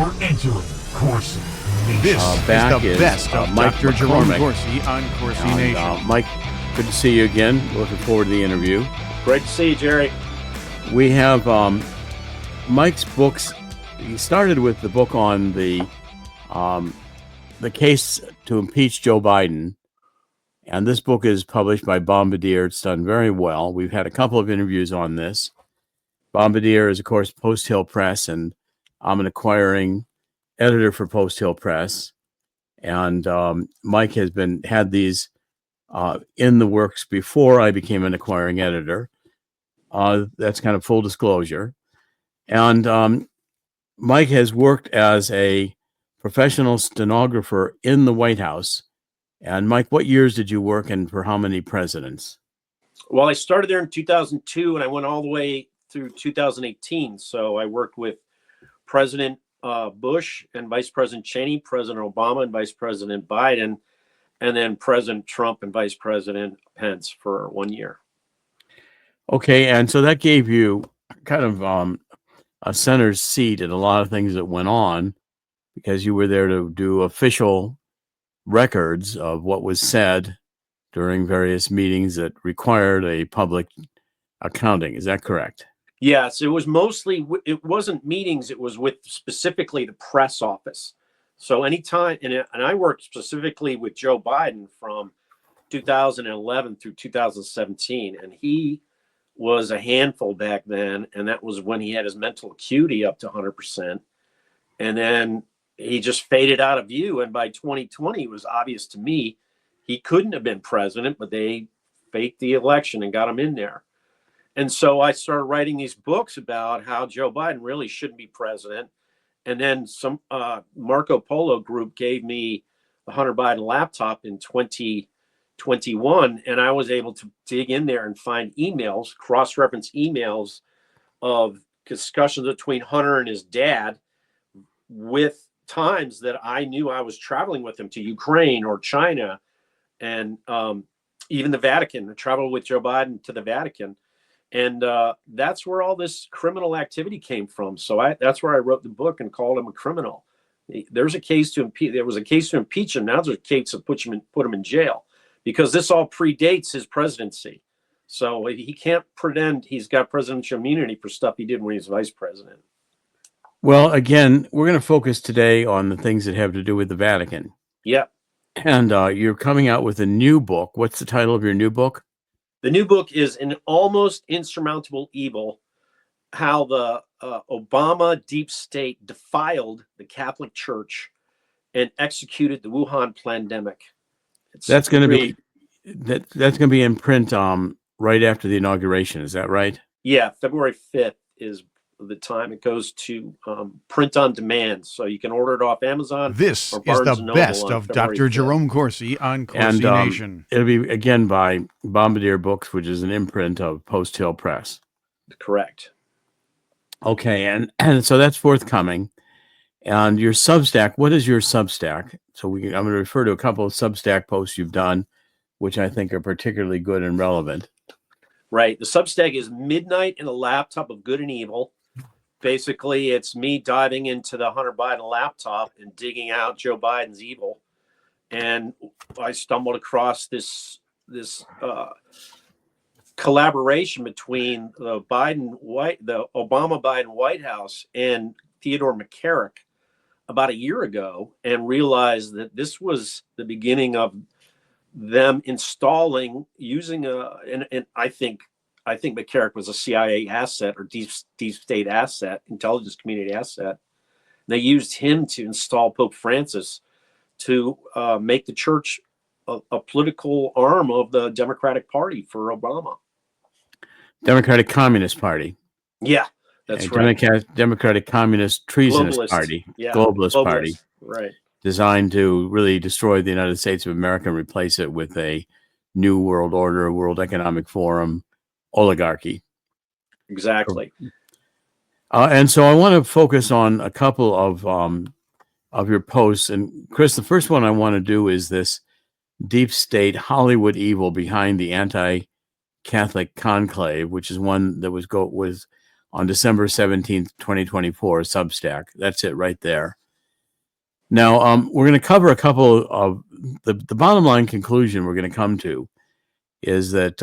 You're entering Corsi Nation. This is the best of Mike Dr. Jerome McCormick Corsi on Corsi Nation. Mike, good to see you again. Looking forward to the interview. Great to see you, Jerry. We have Mike's books. He started with the book on the case to impeach Joe Biden. And this book is published by Bombardier. It's done very well. We've had a couple of interviews on this. Bombardier is, of course, Post Hill Press, and I'm an acquiring editor for Post Hill Press. And Mike has had these in the works before I became an acquiring editor. That's kind of full disclosure. And Mike has worked as a professional stenographer in the White House. And Mike, what years did you work and for how many presidents? Well, I started there in 2002 and I went all the way through 2018. So I worked with President Bush and Vice President Cheney, President Obama and Vice President Biden, and then President Trump and Vice President Pence for 1 year. Okay, and so that gave you kind of a center seat at a lot of things that went on because you were there to do official records of what was said during various meetings that required a public accounting. Is that correct? Yes, it was mostly, it wasn't meetings, it was with specifically the press office. So anytime, and I worked specifically with Joe Biden from 2011 through 2017, and he was a handful back then, and that was when he had his mental acuity up to 100%. And then he just faded out of view, and by 2020, it was obvious to me he couldn't have been president, but they faked the election and got him in there. And so I started writing these books about how Joe Biden really shouldn't be president. And then some Marco Polo group gave me the Hunter Biden laptop in 2021. And I was able to dig in there and find emails, cross-reference emails of discussions between Hunter and his dad with times that I knew I was traveling with him to Ukraine or China and even the Vatican. I traveled with Joe Biden to the Vatican. And that's where all this criminal activity came from. So that's where I wrote the book and called him a criminal. There's a case to impeach. There was a case to impeach him. Now there's a case to put him in jail because this all predates his presidency. So he can't pretend he's got presidential immunity for stuff he did when he was vice president. Well, again, we're going to focus today on the things that have to do with the Vatican. Yeah. And you're coming out with a new book. What's the title of your new book? The new book is An Almost Insurmountable Evil, how the Obama deep state defiled the Catholic Church and executed the Wuhan pandemic. That's going to be in print right after the inauguration. Is that right? Yeah, February 5th is the time it goes to print on demand. So you can order it off Amazon. This or is Barnes the and best Noble of February Dr. 5th. Jerome Corsi on Corsi And Nation. it'll be, again, by Bombardier Books, which is an imprint of Post Hill Press. Correct. Okay, and so that's forthcoming. And your Substack, what is your Substack? So I'm going to refer to a couple of Substack posts you've done, which I think are particularly good and relevant. Right. The Substack is Midnight in a Laptop of Good and Evil. Basically, it's me diving into the Hunter Biden laptop and digging out Joe Biden's evil. And I stumbled across this collaboration between the Obama-Biden White House and Theodore McCarrick about a year ago, and realized that this was the beginning of them using and I think McCarrick was a CIA asset or deep state asset, intelligence community asset. They used him to install Pope Francis to make the church a political arm of the Democratic Party for Obama. Democratic Communist Party. Yeah, that's right. Democratic Communist Treasonous Globalist. Party. Yeah. Globalist Party. Right. Designed to really destroy the United States of America and replace it with a new world order, World Economic Forum, oligarchy. Exactly. And so I want to focus on a couple of your posts. And Chris, the first one I want to do is this deep state Hollywood evil behind the anti-Catholic conclave, which is one that was on December 17th, 2024, Substack. That's it right there. Now, we're going to cover a couple of the bottom line conclusion we're going to come to is that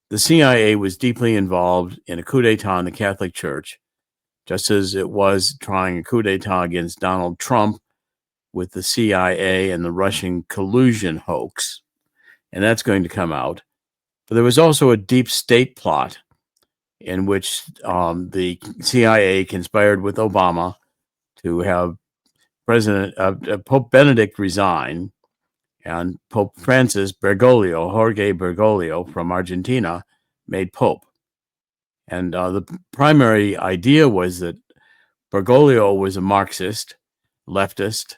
the CIA was deeply involved in a coup d'etat in the Catholic Church, just as it was trying a coup d'etat against Donald Trump with the CIA and the Russian collusion hoax. And that's going to come out. But there was also a deep state plot in which the CIA conspired with Obama to have Pope Benedict resign, and Pope Francis Jorge Bergoglio from Argentina, made Pope. And the primary idea was that Bergoglio was a Marxist, leftist,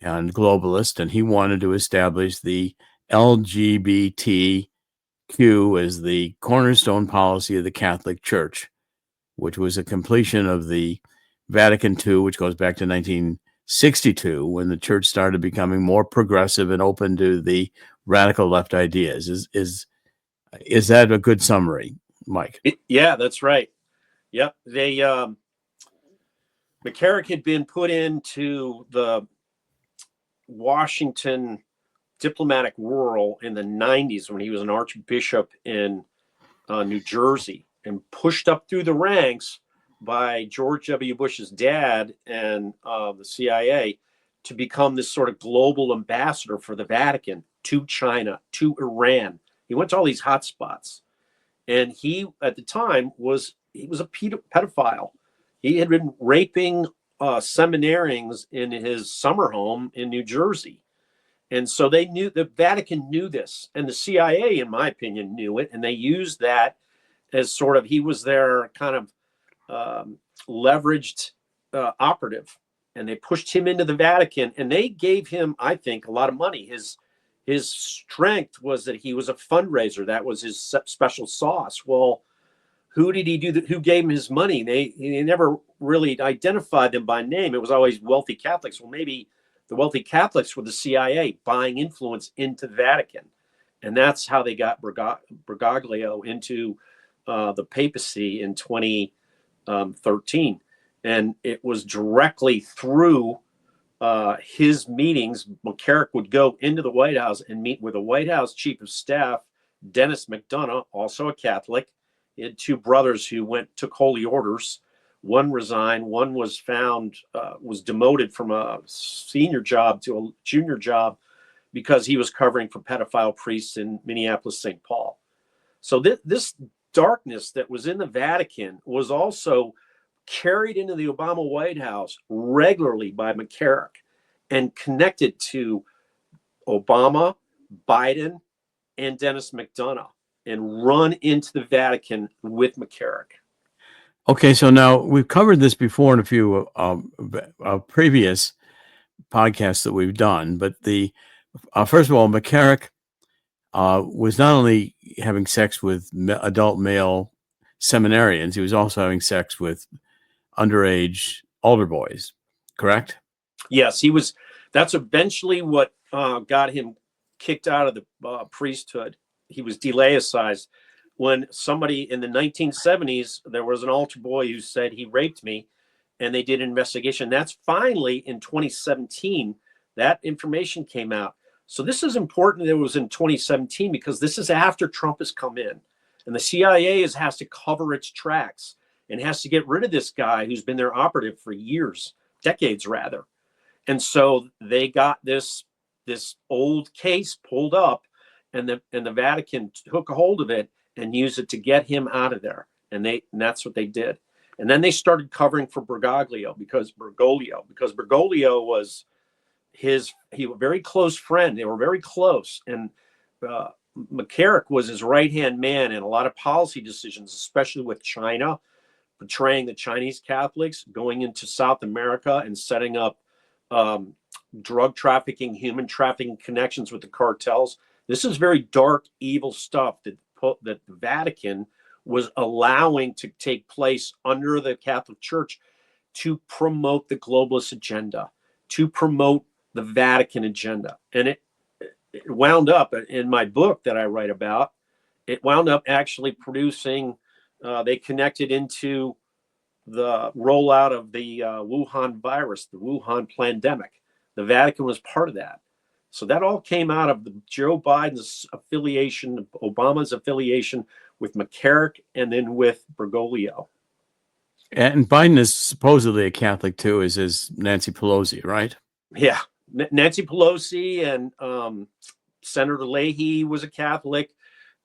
and globalist, and he wanted to establish the LGBTQ as the cornerstone policy of the Catholic Church, which was a completion of the Vatican II, which goes back to 1962, when the church started becoming more progressive and open to the radical left ideas. Is that a good summary, Mike? Yeah, that's right. Yep. They McCarrick had been put into the Washington diplomatic whirl in the 90s when he was an archbishop in New Jersey, and pushed up through the ranks by George W. Bush's dad and the CIA to become this sort of global ambassador for the Vatican to China, to Iran. He went to all these hot spots. And he, at the time, was a pedophile. He had been raping seminarians in his summer home in New Jersey. And so they knew, the Vatican knew this, and the CIA, in my opinion, knew it. And they used that as sort of, he was their kind of leveraged operative. And they pushed him into the Vatican, and they gave him, I think, a lot of money. His strength was that he was a fundraiser. That was his special sauce. Well, who did he do that? Who gave him his money? They never really identified them by name. It was always wealthy Catholics. Well, maybe the wealthy Catholics were the CIA buying influence into the Vatican. And that's how they got Bergoglio into the papacy in 2013. And it was directly through his meetings. McCarrick would go into the White House and meet with the White House Chief of Staff, Dennis McDonough, also a Catholic. He had two brothers who took holy orders. One resigned. One was was demoted from a senior job to a junior job because he was covering for pedophile priests in Minneapolis, St. Paul. So this darkness that was in the Vatican was also carried into the Obama White House regularly by McCarrick and connected to Obama, Biden, and Dennis McDonough, and run into the Vatican with McCarrick. Okay, so now we've covered this before in a few previous podcasts that we've done, but first of all, McCarrick was not only having sex with adult male seminarians, he was also having sex with underage altar boys, correct? Yes, he was. That's eventually what got him kicked out of the priesthood. He was delaicized. When somebody in the 1970s, there was an altar boy who said he raped me, and they did an investigation. That's finally in 2017, that information came out. So this is important that it was in 2017 because this is after Trump has come in, and the CIA has to cover its tracks and has to get rid of this guy who's been their operative for years, decades rather. And so they got this old case pulled up, and the Vatican took a hold of it and used it to get him out of there. And that's what they did. And then they started covering for Bergoglio because Bergoglio was he was a very close friend. They were very close. And McCarrick was his right-hand man in a lot of policy decisions, especially with China, betraying the Chinese Catholics, going into South America and setting up drug trafficking, human trafficking connections with the cartels. This is very dark, evil stuff that the Vatican was allowing to take place under the Catholic Church to promote the globalist agenda, to promote the Vatican agenda. And it wound up in my book that I write about, it wound up actually producing they connected into the rollout of the Wuhan virus, the Wuhan pandemic. The Vatican was part of that. So that all came out of Joe Biden's affiliation, Obama's affiliation with McCarrick and then with Bergoglio. And Biden is supposedly a Catholic too, as is Nancy Pelosi, right? Yeah. Nancy Pelosi and Senator Leahy was a Catholic.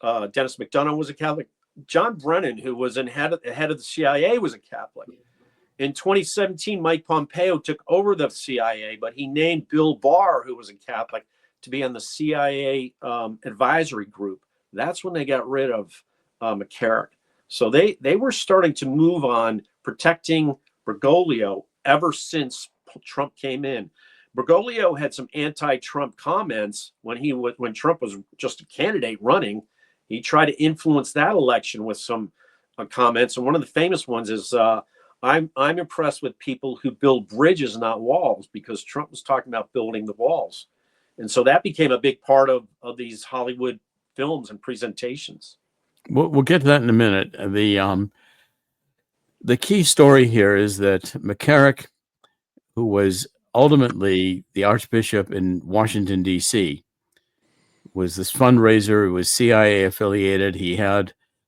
Dennis McDonough was a Catholic. John Brennan, who was head of the CIA, was a Catholic. In 2017, Mike Pompeo took over the CIA, but he named Bill Barr, who was a Catholic, to be on the CIA advisory group. That's when they got rid of McCarrick. So they were starting to move on protecting Bergoglio ever since Trump came in. Bergoglio had some anti-Trump comments when Trump was just a candidate running. He tried to influence that election with some comments, and one of the famous ones is, "I'm impressed with people who build bridges, not walls," because Trump was talking about building the walls, and so that became a big part of these Hollywood films and presentations. We'll get to that in a minute. The key story here is that McCarrick, who was ultimately the Archbishop in Washington, D.C., was this fundraiser. He was CIA affiliated.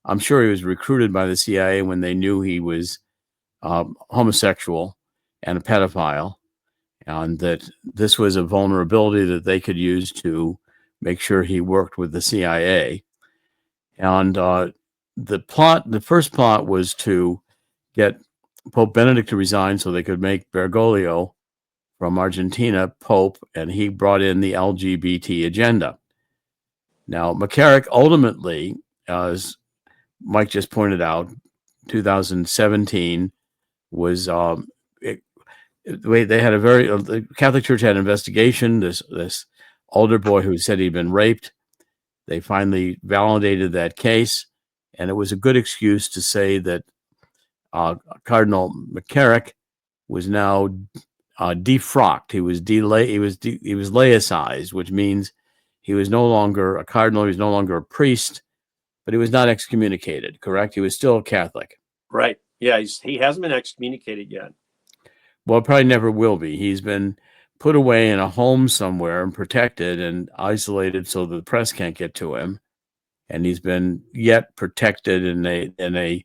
I'm sure he was recruited by the CIA when they knew he was homosexual and a pedophile, and that this was a vulnerability that they could use to make sure he worked with the CIA. And the first plot was to get Pope Benedict to resign so they could make Bergoglio from Argentina Pope, and he brought in the LGBT agenda. Now, McCarrick ultimately, as Mike just pointed out, 2017 was the way they had the Catholic Church had an investigation. This older boy who said he'd been raped. They finally validated that case, and it was a good excuse to say that Cardinal McCarrick was now defrocked. He was laicized, which means he was no longer a cardinal. He was no longer a priest, but he was not excommunicated. Correct? He was still a Catholic. Right. Yeah. He hasn't been excommunicated yet. Well, probably never will be. He's been put away in a home somewhere and protected and isolated so the press can't get to him. And he's been yet protected in a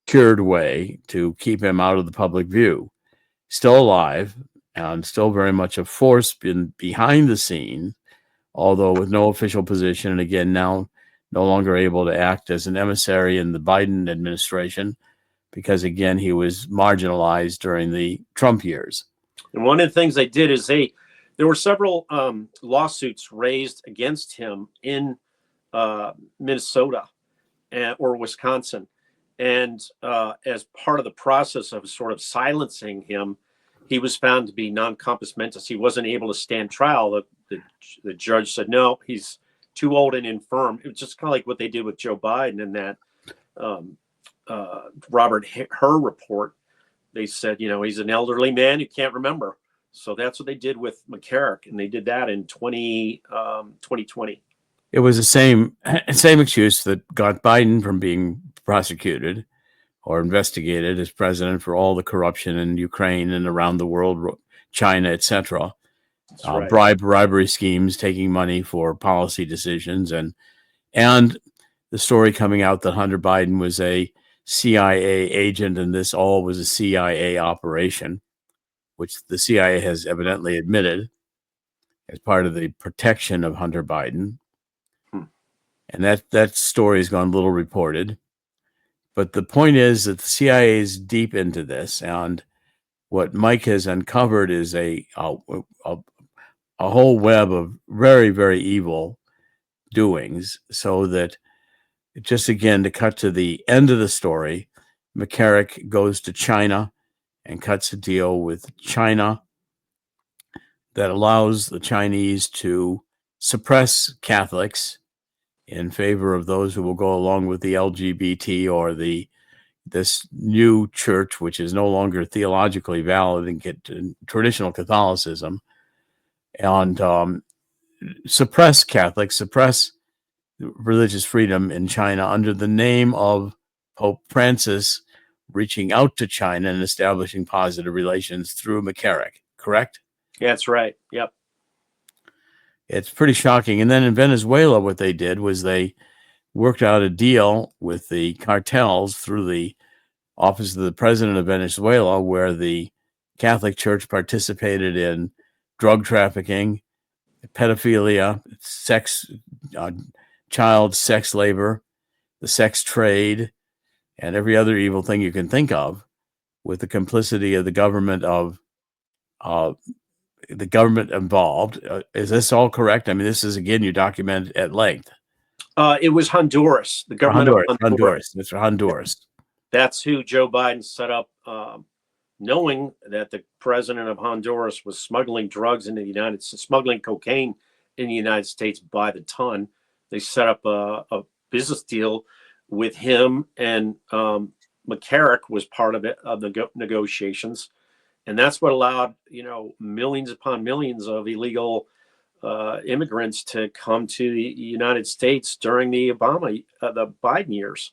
cured way to keep him out of the public view. Still alive and still very much a force behind the scene, although with no official position. And again, now no longer able to act as an emissary in the Biden administration because, again, he was marginalized during the Trump years. And one of the things they did is there were several lawsuits raised against him in Minnesota or Wisconsin. And as part of the process of sort of silencing him, he was found to be non-compos mentis. He wasn't able to stand trial. The judge said, no, he's too old and infirm. It was just kind of like what they did with Joe Biden in that Robert Hur report. They said, he's an elderly man who can't remember. So that's what they did with McCarrick, and they did that in 2020. It was the same excuse that got Biden from being prosecuted or investigated as president for all the corruption in Ukraine and around the world, China, etc. Right. Bribery schemes, taking money for policy decisions, and the story coming out that Hunter Biden was a CIA agent, and this all was a CIA operation, which the CIA has evidently admitted as part of the protection of Hunter Biden. And that story has gone little reported. But the point is that the CIA is deep into this, and what Mike has uncovered is a whole web of very, very evil doings, so that just again, to cut to the end of the story, McCarrick goes to China and cuts a deal with China that allows the Chinese to suppress Catholics in favor of those who will go along with the LGBT or this new church, which is no longer theologically valid and get traditional Catholicism, and suppress Catholics, suppress religious freedom in China under the name of Pope Francis reaching out to China and establishing positive relations through McCarrick, correct? That's right. Yep. It's pretty shocking. And then in Venezuela, what they did was they worked out a deal with the cartels through the office of the president of Venezuela, where the Catholic Church participated in drug trafficking, pedophilia, sex, child sex labor, the sex trade, and every other evil thing you can think of, with the complicity of the government involved. Is this all correct? I mean, this is, again, you document at length. It was Honduras, the government of Honduras. That's Honduras. That's who Joe Biden set up, knowing that the president of Honduras was smuggling drugs into the United States, smuggling cocaine in the United States by the ton. They set up a business deal with him, and McCarrick was part of it, of the negotiations. And that's what allowed, millions upon millions of illegal immigrants to come to the United States during the Biden years.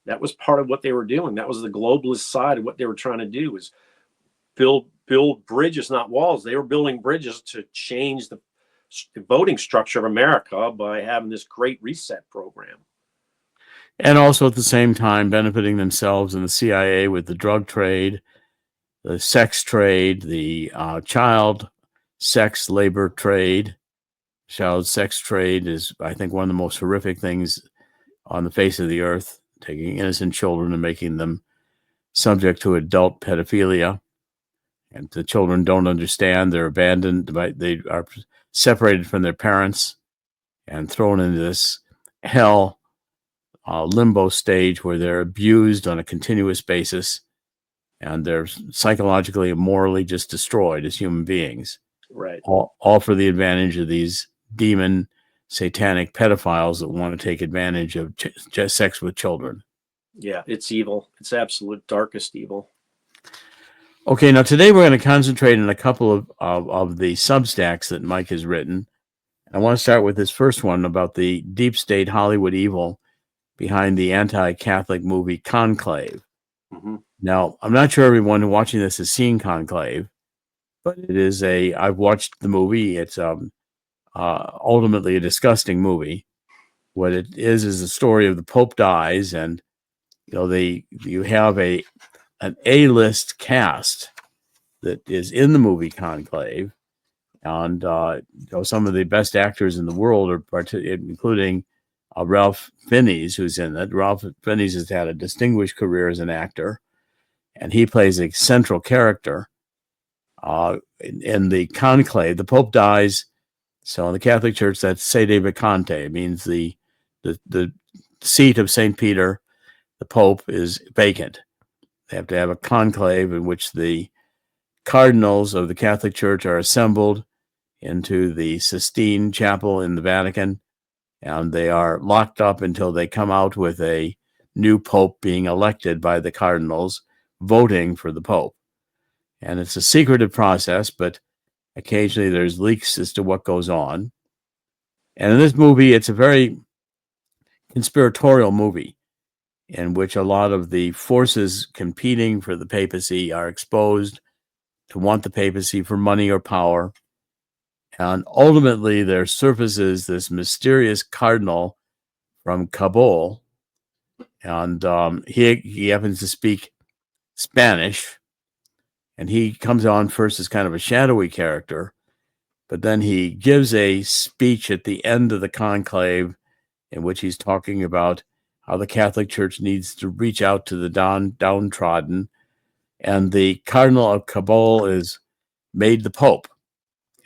That was part of what they were doing. That was the globalist side of what they were trying to do, was build bridges, not walls. They were building bridges to change the voting structure of America by having this Great Reset program. And also at the same time benefiting themselves and the CIA with the drug trade, the sex trade, the child sex labor trade. Child sex trade is, I think, one of the most horrific things on the face of the earth, taking innocent children and making them subject to adult pedophilia. And the children don't understand. They're abandoned. They are separated from their parents and thrown into this hell limbo stage where they're abused on a continuous basis, and they're psychologically and morally just destroyed as human beings. Right. All for the advantage of these demon satanic pedophiles that want to take advantage of sex with children. Yeah, it's evil. It's absolute darkest evil. Okay, now today we're going to concentrate on a couple of the Substacks that Mike has written. I want to start with this first one about the deep state Hollywood evil behind the anti-Catholic movie Conclave. Mm-hmm. Now, I'm not sure everyone watching this has seen Conclave, but it is I've watched the movie. It's ultimately a disgusting movie. What it is the story of the Pope dies, and you have an A-list cast that is in the movie Conclave, and some of the best actors in the world are including Ralph Fiennes, who's in it. Ralph Fiennes has had a distinguished career as an actor, and he plays a central character in the Conclave. The Pope dies, so in the Catholic Church, that's sede vacante. It means the seat of St. Peter, the Pope, is vacant. They have to have a conclave in which the cardinals of the Catholic Church are assembled into the Sistine Chapel in the Vatican, and they are locked up until they come out with a new Pope being elected by the cardinals, voting for the Pope. And it's a secretive process, but occasionally there's leaks as to what goes on. And in this movie, it's a very conspiratorial movie in which a lot of the forces competing for the papacy are exposed to want the papacy for money or power. And ultimately, there surfaces this mysterious cardinal from Kabul, and he happens to speak Spanish, and he comes on first as kind of a shadowy character, but then he gives a speech at the end of the conclave in which he's talking about how the Catholic Church needs to reach out to the downtrodden, and the Cardinal of Kabul is made the Pope.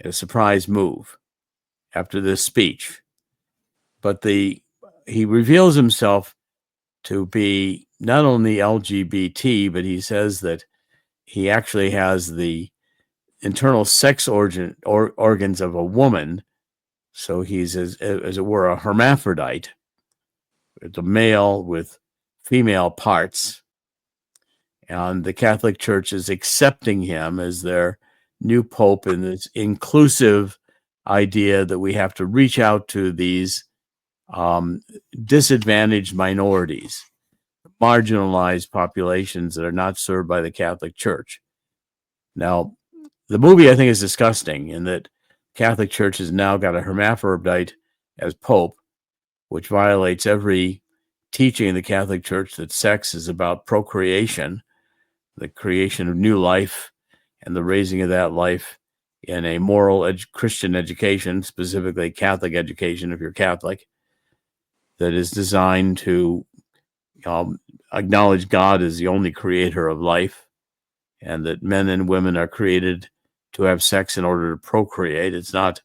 A surprise move after this speech. But he reveals himself to be not only LGBT, but he says that he actually has the internal sex organs of a woman. So he's, as it were, a hermaphrodite. It's a male with female parts. And the Catholic Church is accepting him as their new Pope in this inclusive idea that we have to reach out to these disadvantaged minorities. marginalized populations that are not served by the Catholic Church. Now, the movie, I think, is disgusting in that Catholic Church has now got a hermaphrodite as Pope, which violates every teaching in the Catholic Church that sex is about procreation, the creation of new life, and the raising of that life in a moral Christian education, specifically Catholic education, if you're Catholic, that is designed to acknowledge God as the only creator of life, and that men and women are created to have sex in order to procreate. It's not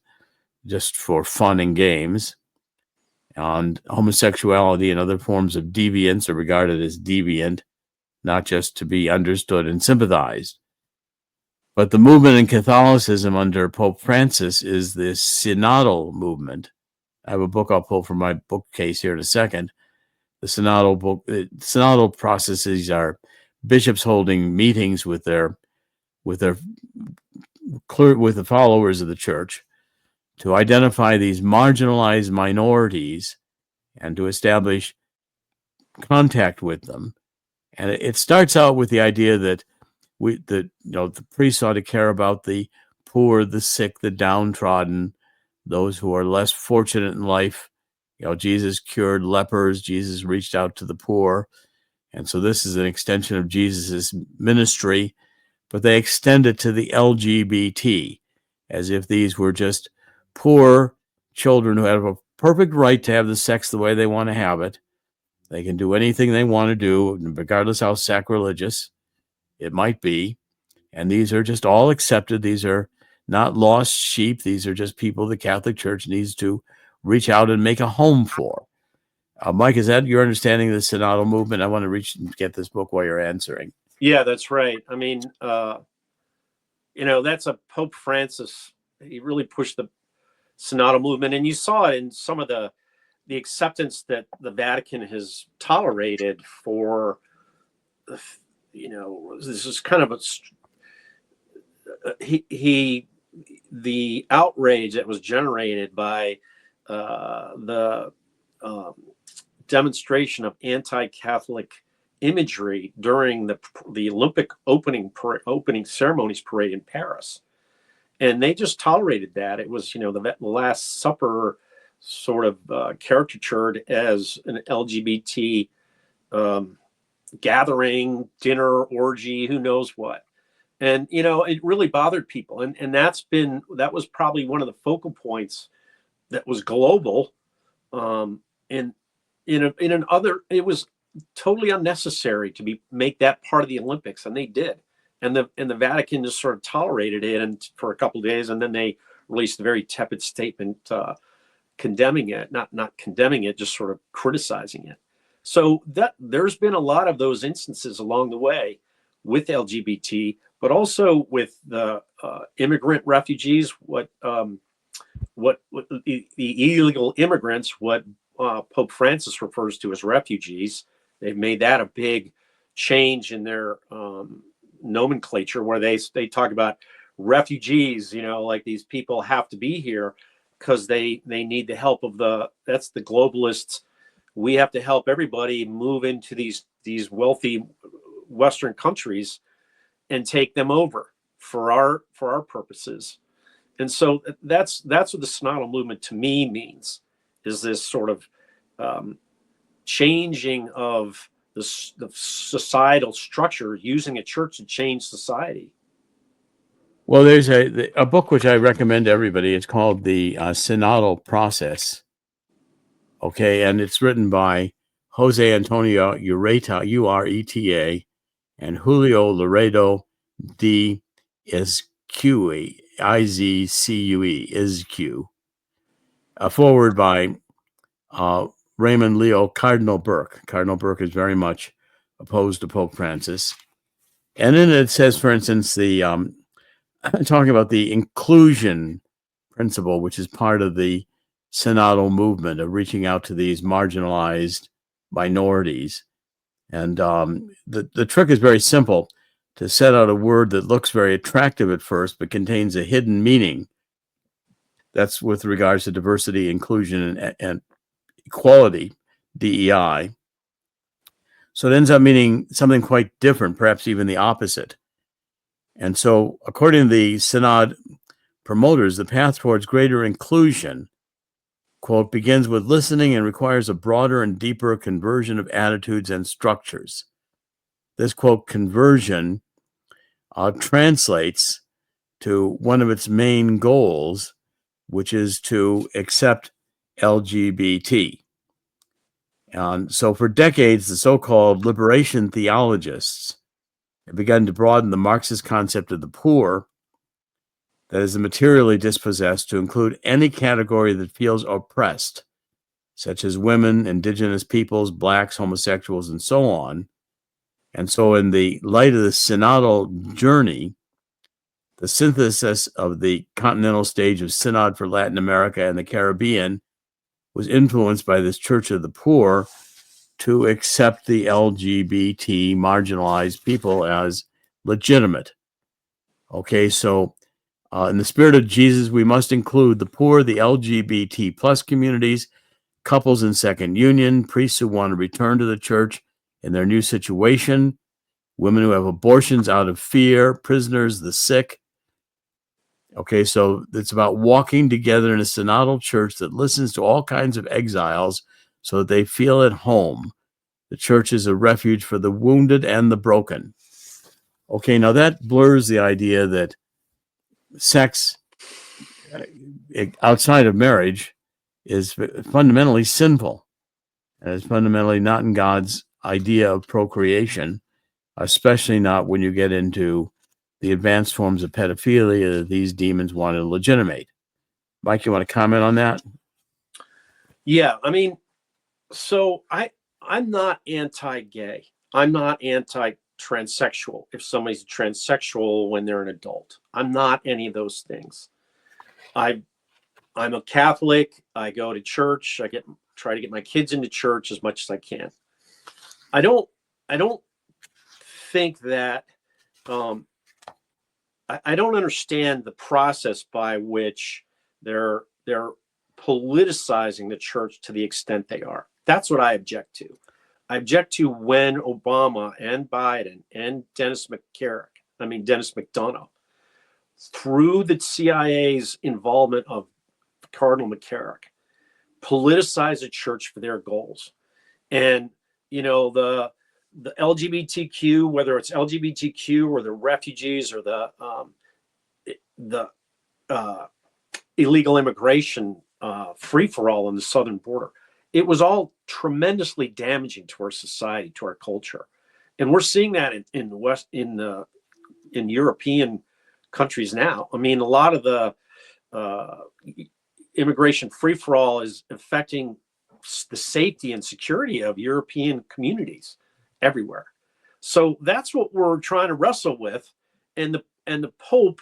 just for fun and games. And homosexuality and other forms of deviance are regarded as deviant, not just to be understood and sympathized. But the movement in Catholicism under Pope Francis is this synodal movement. I have a book I'll pull from my bookcase here in a second. The synodal processes are bishops holding meetings with the followers of the church to identify these marginalized minorities and to establish contact with them. And it starts out with the idea that the priests ought to care about the poor, the sick, the downtrodden, those who are less fortunate in life. Jesus cured lepers. Jesus reached out to the poor. And so this is an extension of Jesus's ministry, but they extend it to the LGBT as if these were just poor children who have a perfect right to have the sex the way they want to have it. They can do anything they want to do, regardless how sacrilegious it might be. And these are just all accepted. These are not lost sheep. These are just people the Catholic Church needs to reach out and make a home for. Mike, is that your understanding of the synodal movement? I want to get this book while you're answering. Yeah, that's right. I mean, that's a Pope Francis. He really pushed the synodal movement, and you saw it in some of the acceptance that the Vatican has tolerated for, this is kind of the outrage that was generated by the demonstration of anti-Catholic imagery during the Olympic opening ceremonies parade in Paris. And they just tolerated that. It was, the Last Supper sort of caricatured as an LGBT gathering, dinner, orgy, who knows what. And, it really bothered people. And that was probably one of the focal points that was global. It was totally unnecessary to make that part of the Olympics, and they did. And the Vatican just sort of tolerated it for a couple of days, and then they released a very tepid statement condemning it, not condemning it, just sort of criticizing it. So there's been a lot of those instances along the way with LGBT, but also with the immigrant refugees, what the illegal immigrants, what Pope Francis refers to as refugees. They've made that a big change in their nomenclature, where they talk about refugees, like these people have to be here because they need the help of that's the globalists. We have to help everybody move into these wealthy Western countries and take them over for our purposes. And so that's what the synodal movement to me means, is this sort of changing of the societal structure, using a church to change society. Well, there's a book which I recommend to everybody. It's called The Synodal Process. Okay, and it's written by Jose Antonio Ureta, Ureta, and Julio Laredo de Izcue, Izcue, Izcue. A forward by Raymond Leo Cardinal Burke. Cardinal Burke is very much opposed to Pope Francis. And then it says, for instance, talking about the inclusion principle, which is part of the synodal movement of reaching out to these marginalized minorities. And the trick is very simple: to set out a word that looks very attractive at first, but contains a hidden meaning. That's with regards to diversity, inclusion, and equality, DEI. So it ends up meaning something quite different, perhaps even the opposite. And so, according to the synod promoters, the path towards greater inclusion, quote, begins with listening and requires a broader and deeper conversion of attitudes and structures. This, quote, conversion translates to one of its main goals, which is to accept LGBT. And so for decades, the so-called liberation theologists have begun to broaden the Marxist concept of the poor, that is the materially dispossessed, to include any category that feels oppressed, such as women, indigenous peoples, blacks, homosexuals, and so on. And so in the light of the synodal journey, the synthesis of the continental stage of synod for Latin America and the Caribbean was influenced by this Church of the Poor to accept the LGBT marginalized people as legitimate. Okay, so in the spirit of Jesus, we must include the poor, the LGBT plus communities, couples in second union, priests who want to return to the church in their new situation, women who have abortions out of fear, prisoners, the sick. Okay, so it's about walking together in a synodal church that listens to all kinds of exiles so that they feel at home. The church is a refuge for the wounded and the broken. Okay, now that blurs the idea that sex outside of marriage is fundamentally sinful and is fundamentally not in God's idea of procreation, especially not when you get into the advanced forms of pedophilia that these demons want to legitimate. Mike, you want to comment on that? Yeah, I mean, so I'm not anti-gay. I'm not anti-transsexual if somebody's transsexual when they're an adult. I'm not any of those things. I'm a Catholic. I go to church. Try to get my kids into church as much as I can. I don't think that I don't understand the process by which they're politicizing the church to the extent they are. That's what I object to. I object to when Obama and Biden and Dennis McDonough, through the CIA's involvement of Cardinal McCarrick, politicize the church for their goals. And, you know, the LGBTQ, whether it's LGBTQ or the refugees or the illegal immigration free-for-all on the southern border, it was all tremendously damaging to our society, to our culture. And we're seeing that in the West, in European countries now. I mean, a lot of the immigration free-for-all is affecting the safety and security of European communities everywhere. So that's what we're trying to wrestle with. And the Pope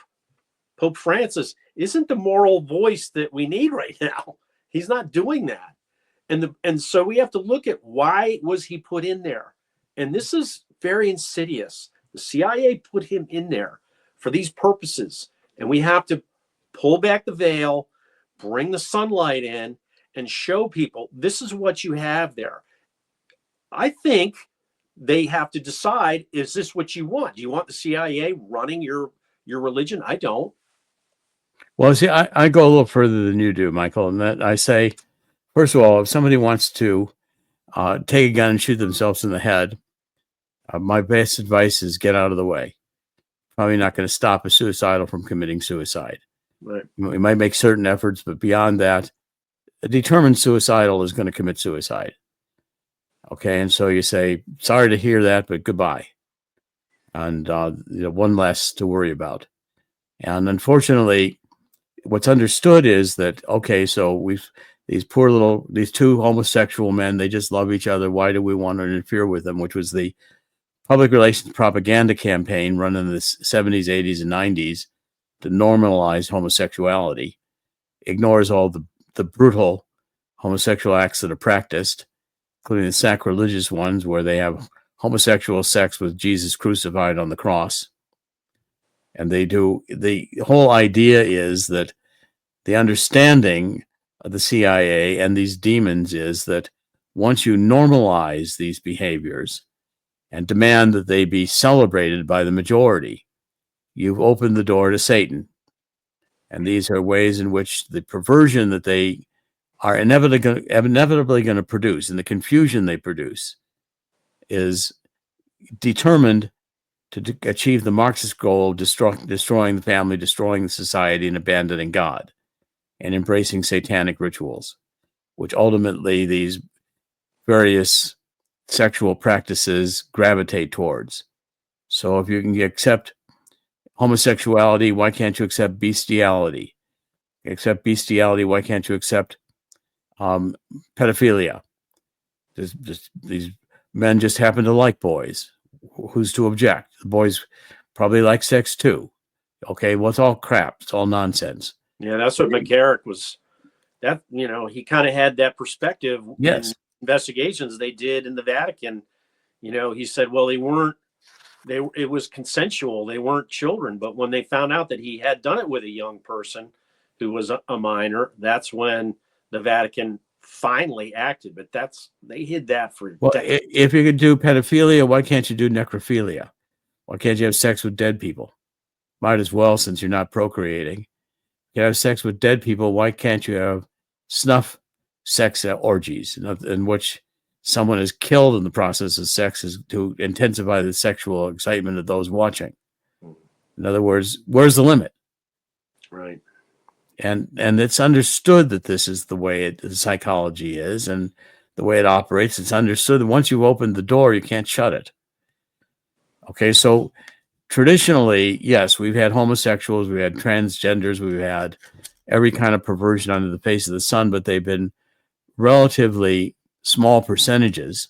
Francis isn't the moral voice that we need right now. He's not doing that. And so we have to look at why was he put in there. And this is very insidious. The CIA put him in there for these purposes. And we have to pull back the veil, bring the sunlight in, and show people this is what you have there. I think they have to decide, is this what you want? Do you want the CIA running your religion? I don't. Well, see, I go a little further than you do, Michael, and that I say, first of all, if somebody wants to take a gun and shoot themselves in the head, my best advice is get out of the way. Probably not going to stop a suicidal from committing suicide. Right. We might make certain efforts, but beyond that, a determined suicidal is going to commit suicide. Okay, and so you say, sorry to hear that, but goodbye. And one less to worry about. And unfortunately, what's understood is that, okay, so these two homosexual men, they just love each other. Why do we want to interfere with them? Which was the public relations propaganda campaign run in the 70s, 80s, and 90s to normalize homosexuality, ignores all the brutal homosexual acts that are practiced, including the sacrilegious ones where they have homosexual sex with Jesus crucified on the cross. And the whole idea is that the understanding of the CIA and these demons is that once you normalize these behaviors, and demand that they be celebrated by the majority, you've opened the door to Satan. And these are ways in which the perversion that they are inevitably going to produce, and the confusion they produce, is determined to achieve the Marxist goal of destroying the family, destroying the society, and abandoning God, and embracing satanic rituals, which ultimately these various sexual practices gravitate towards. So if you can accept homosexuality, why can't you accept bestiality? Accept bestiality, why can't you accept pedophilia? These men just happen to like boys. Who's to object? The boys probably like sex too. Okay, well, it's all crap. It's all nonsense. Yeah, that's what McCarrick was. That, you know, he kind of had that perspective. Yes. In investigations they did in the Vatican. You know, he said, well, it was consensual. They weren't children. But when they found out that he had done it with a young person who was a minor, that's when the Vatican finally acted. But they hid that for decades. If you could do pedophilia, why can't you do necrophilia? Why can't you have sex with dead people? Might as well, since you're not procreating. You have sex with dead people, why can't you have snuff sex orgies in which someone is killed in the process of sex to intensify the sexual excitement of those watching? In other words, where's the limit? Right. And it's understood that this is the way the psychology is and the way it operates. It's understood that once you've opened the door, you can't shut it. Okay, so traditionally, yes, we've had homosexuals, we've had transgenders, we've had every kind of perversion under the face of the sun, but they've been relatively small percentages,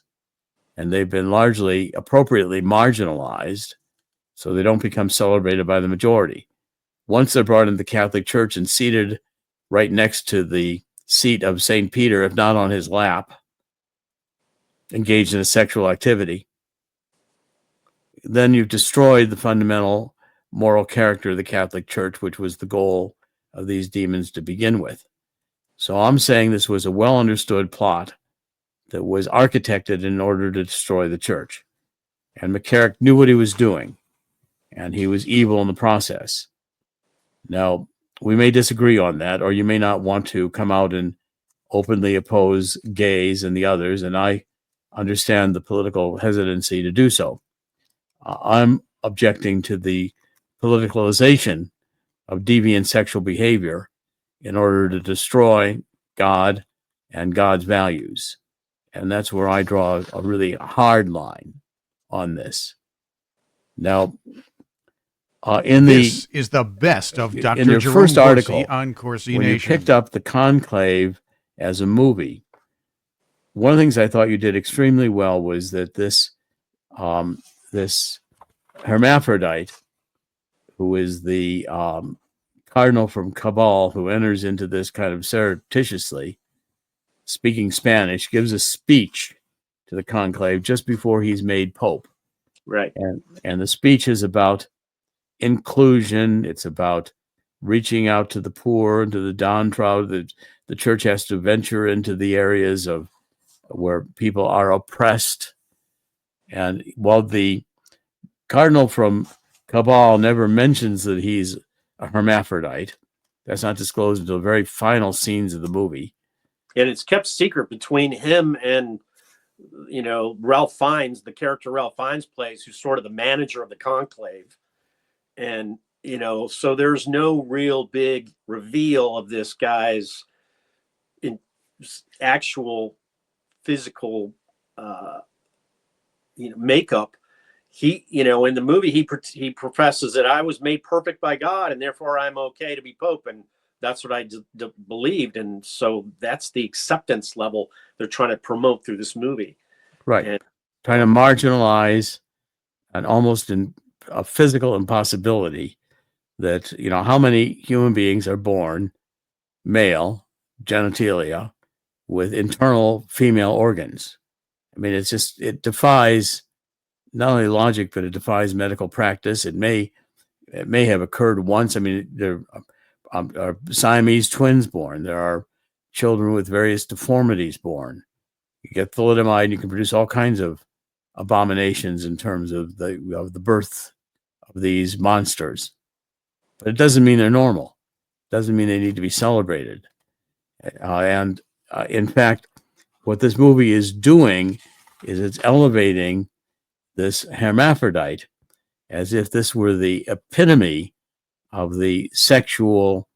and they've been largely appropriately marginalized, so they don't become celebrated by the majority. Once they're brought into the Catholic Church and seated right next to the seat of St. Peter, if not on his lap, engaged in a sexual activity, then you've destroyed the fundamental moral character of the Catholic Church, which was the goal of these demons to begin with. So I'm saying this was a well-understood plot that was architected in order to destroy the church. And McCarrick knew what he was doing, and he was evil in the process. Now, we may disagree on that, or you may not want to come out and openly oppose gays and the others, and I understand the political hesitancy to do so. I'm objecting to the politicalization of deviant sexual behavior in order to destroy God and God's values. And that's where I draw a really hard line on this. Now, this is the best of Dr. in your Jerome first article Corsi on Corsi when Nation. you picked up the Conclave as a movie, one of the things I thought you did extremely well was that this hermaphrodite, who is the cardinal from Cabal, who enters into this kind of surreptitiously, speaking Spanish, gives a speech to the conclave just before he's made pope. Right. And the speech is about inclusion. It's about reaching out to the poor and to the downtrodden. The church has to venture into the areas of where people are oppressed. And while the cardinal from Cabal never mentions that he's a hermaphrodite, that's not disclosed until the very final scenes of the movie. And it's kept secret between him and, you know, Ralph Fiennes, the character Ralph Fiennes plays, who's sort of the manager of the conclave. And, you know, so there's no real big reveal of this guy's actual physical, makeup. He, you know, in the movie, he professes that I was made perfect by God and therefore I'm okay to be Pope. And that's what I believed. And so that's the acceptance level they're trying to promote through this movie. Right. And trying to marginalize an almost a physical impossibility that, you know, how many human beings are born male, genitalia, with internal female organs? I mean, it defies not only logic, but it defies medical practice. It may have occurred once. I mean, there are Siamese twins born. There are children with various deformities born. You get thalidomide, you can produce all kinds of abominations in terms of the birth of these monsters. But it doesn't mean they're normal. It doesn't mean they need to be celebrated. In fact, what this movie is doing is it's elevating this hermaphrodite as if this were the epitome of the sexual,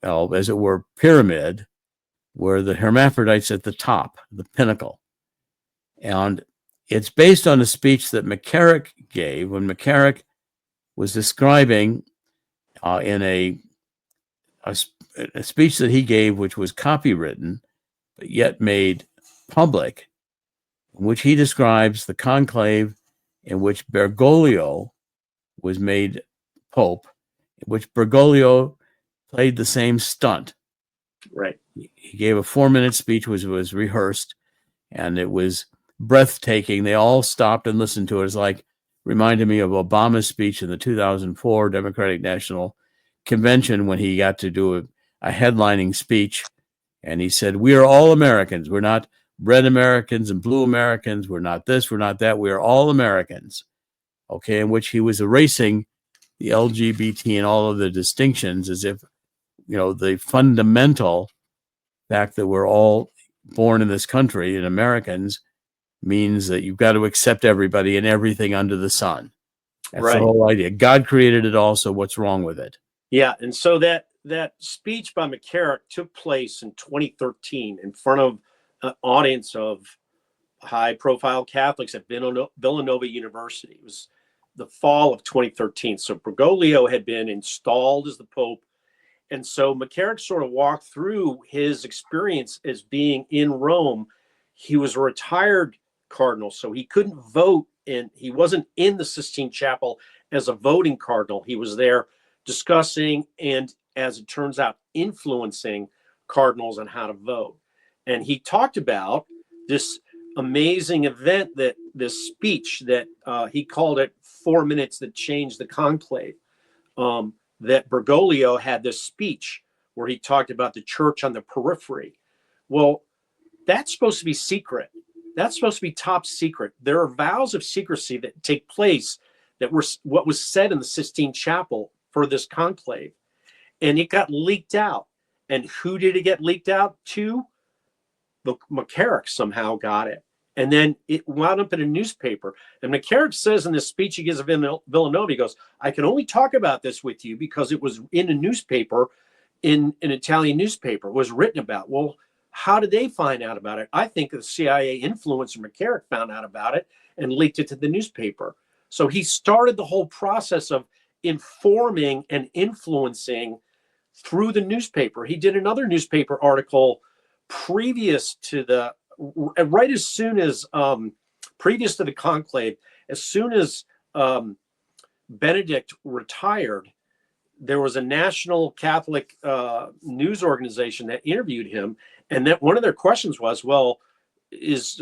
as it were, pyramid, where the hermaphrodite's at the top, the pinnacle. And it's based on a speech that McCarrick gave when McCarrick was describing in a speech that he gave, which was copywritten, but yet made public, in which he describes the conclave in which Bergoglio was made Pope, in which Bergoglio played the same stunt. Right. He gave a 4-minute speech, which was rehearsed, and it was breathtaking. They all stopped and listened to it. It's like, reminded me of Obama's speech in the 2004 Democratic National Convention when he got to do a headlining speech. And he said, "We are all Americans. We're not red Americans and blue Americans. We're not this, we're not that. We are all Americans." Okay, in which he was erasing the LGBT and all of the distinctions as if, the fundamental fact that we're all born in this country and Americans means that you've got to accept everybody and everything under the sun. That's right. The whole idea. God created it all, so what's wrong with it? Yeah, and so that speech by McCarrick took place in 2013 in front of an audience of high-profile Catholics at Villanova University. It was the fall of 2013. So Bergoglio had been installed as the Pope. And so McCarrick sort of walked through his experience as being in Rome. He was a retired cardinal, so he couldn't vote, and he wasn't in the Sistine Chapel as a voting cardinal. He was there discussing and, as it turns out, influencing cardinals on how to vote. And he talked about this amazing event, that this speech that he called it 4 minutes that changed the conclave. That Bergoglio had this speech where he talked about the church on the periphery. Well, that's supposed to be secret. That's supposed to be top secret. There are vows of secrecy that take place that were what was said in the Sistine Chapel for this conclave. And it got leaked out. And who did it get leaked out to? McCarrick somehow got it. And then it wound up in a newspaper. And McCarrick says in this speech he gives at Villanova, he goes, "I can only talk about this with you because it was in a newspaper, in an Italian newspaper, was written about." Well, how did they find out about it? I think the CIA influencer McCarrick found out about it and leaked it to the newspaper. So he started the whole process of informing and influencing through the newspaper. He did another newspaper article previous to the previous to the conclave, as soon as Benedict retired, there was a national Catholic news organization that interviewed him, and that one of their questions was, "Well, is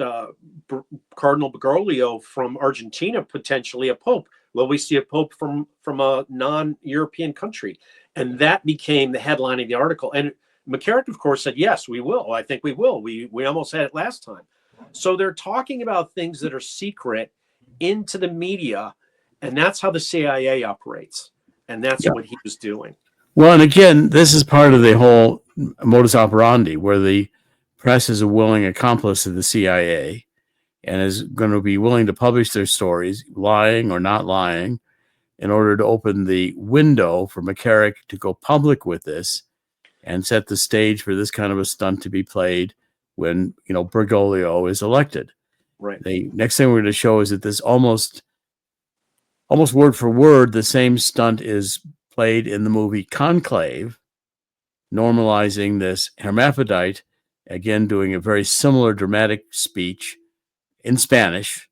Cardinal Bergoglio from Argentina potentially a pope? Will we see a pope from a non-European country?" And that became the headline of the article. And McCarrick, of course, said, "Yes, we will. I think we will. We almost had it last time." So they're talking about things that are secret into the media, and that's how the CIA operates. And that's what he was doing. Well, and again, this is part of the whole modus operandi, where the press is a willing accomplice of the CIA and is going to be willing to publish their stories, lying or not lying, in order to open the window for McCarrick to go public with this and set the stage for this kind of a stunt to be played when, Bergoglio is elected. Right. The next thing we're going to show is that this almost word for word, the same stunt is played in the movie Conclave, normalizing this hermaphrodite, again doing a very similar dramatic speech in Spanish,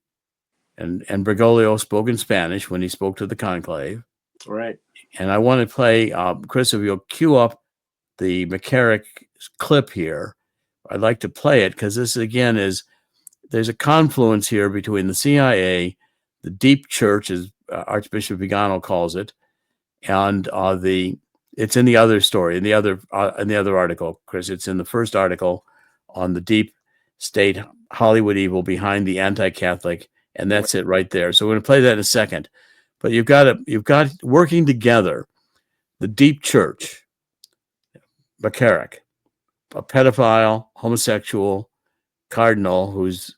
and Bergoglio spoke in Spanish when he spoke to the conclave. Right. And I want to play, Chris, if you'll cue up the McCarrick clip here. I'd like to play it because this, again, there's a confluence here between the CIA, the deep church, as Archbishop Vigano calls it, and it's in the other story, in the other article, Chris. It's in the first article on the deep state Hollywood evil behind the anti-Catholic And that's it right there. So we're going to play that in a second. But you've got working together the deep church, McCarrick, a pedophile, homosexual cardinal who's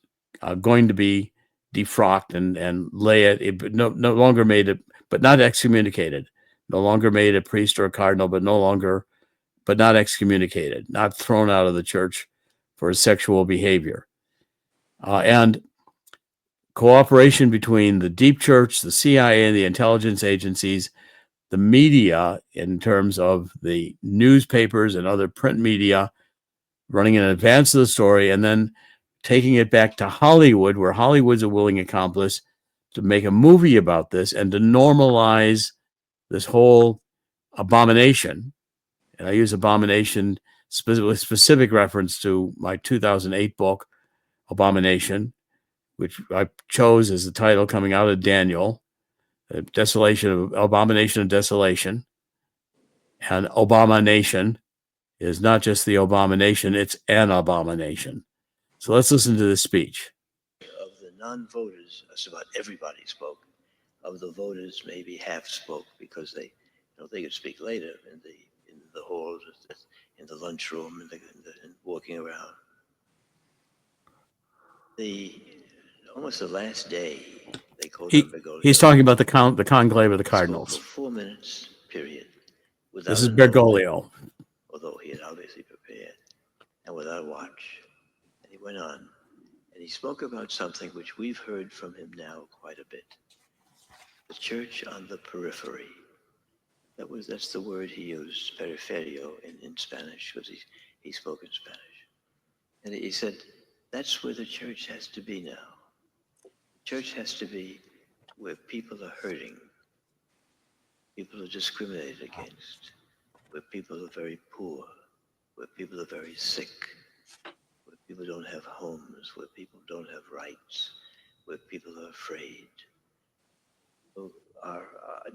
going to be defrocked and lay it, no longer made it, but not excommunicated, no longer made a priest or a cardinal, but not excommunicated, not thrown out of the church for his sexual behavior. And cooperation between the deep church, the CIA, and the intelligence agencies, the media in terms of the newspapers and other print media running in advance of the story, and then taking it back to Hollywood, where Hollywood's a willing accomplice, to make a movie about this and to normalize this whole abomination. And I use abomination with specific reference to my 2008 book, Abomination, which I chose as the title coming out of Daniel, Abomination of Desolation. And Obama-nation is not just the abomination, it's an abomination. So let's listen to this speech. Of the non-voters, that's about everybody spoke. Of the voters, maybe half spoke because they could speak later in the halls, in the lunchroom, and walking around. Almost the last day, they called Bergoglio. He's talking about the conclave of the cardinals. For 4 minutes, period. This is Bergoglio. Although he had obviously prepared, and without a watch. And he went on, and he spoke about something which we've heard from him now quite a bit. The church on the periphery. That's the word he used, periferio in Spanish, because he spoke in Spanish. And he said, that's where the church has to be now. The church has to be where people are hurting, people are discriminated against, where people are very poor, where people are very sick, where people don't have homes, where people don't have rights, where people are afraid,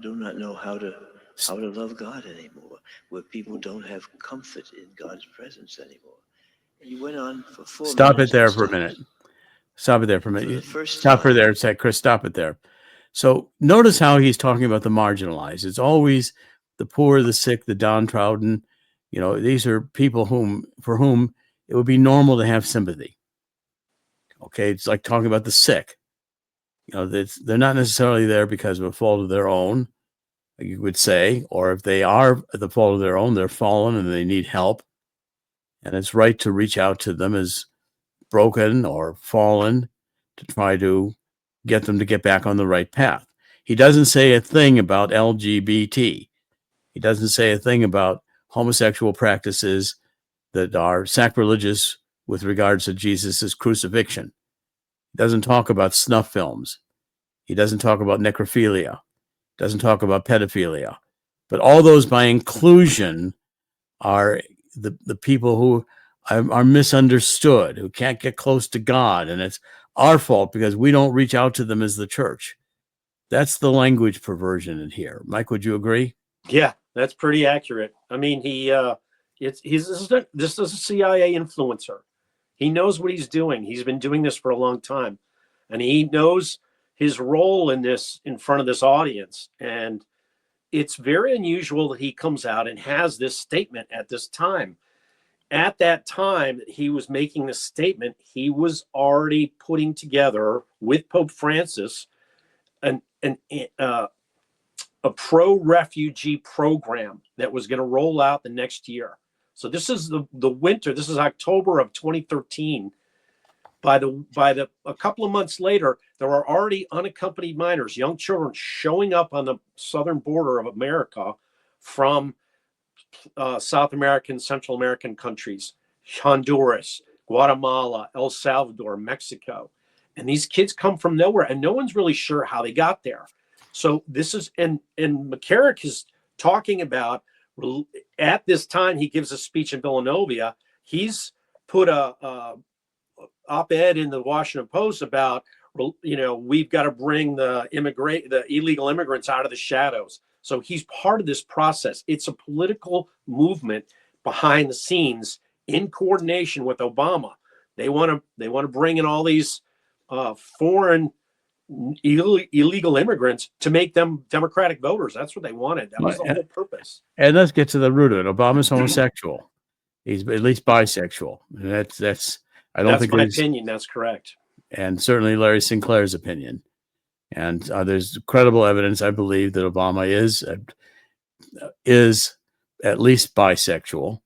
do not know how to love God anymore, where people don't have comfort in God's presence anymore. And you went on for 4 minutes. Stop it there for a minute. Stop it there for a minute. Stop for there. Say, Chris, stop it there. So notice how he's talking about the marginalized. It's always the poor, the sick, the downtrodden. These are people for whom it would be normal to have sympathy. Okay, it's like talking about the sick. They're not necessarily there because of a fault of their own, you would say, or if they are at the fault of their own, they're fallen and they need help. And it's right to reach out to them as broken or fallen to try to get them to get back on the right path. He doesn't say a thing about LGBT. He doesn't say a thing about homosexual practices that are sacrilegious with regards to Jesus' crucifixion. He doesn't talk about snuff films. He doesn't talk about necrophilia. Doesn't talk about pedophilia. But all those by inclusion are the people who are misunderstood, who can't get close to God. And it's our fault because we don't reach out to them as the church. That's the language perversion in here. Mike, would you agree? Yeah, that's pretty accurate. I mean, this is a CIA influencer. He knows what he's doing. He's been doing this for a long time, and he knows his role in this in front of this audience. And it's very unusual that he comes out and has this statement at this time. At that time that he was making this statement, he was already putting together with Pope Francis a pro-refugee program that was going to roll out the next year. So this is the winter. This is October of 2013. By a couple of months later, there are already unaccompanied minors, young children, showing up on the southern border of America from South American, Central American countries, Honduras, Guatemala, El Salvador, Mexico. And these kids come from nowhere, and no one's really sure how they got there. So this is, and McCarrick is talking about, at this time, he gives a speech in Villanova. He's put a op-ed in the Washington Post about, we've got to bring the illegal immigrants out of the shadows. So he's part of this process. It's a political movement behind the scenes in coordination with Obama. They want to bring in all these foreign illegal immigrants to make them Democratic voters. That's what they wanted. That was the whole purpose. And let's get to the root of it. Obama's homosexual. He's at least bisexual. And that's I don't think my there's, opinion. That's correct. and certainly Larry Sinclair's opinion. And there's credible evidence, I believe, that Obama is at least bisexual.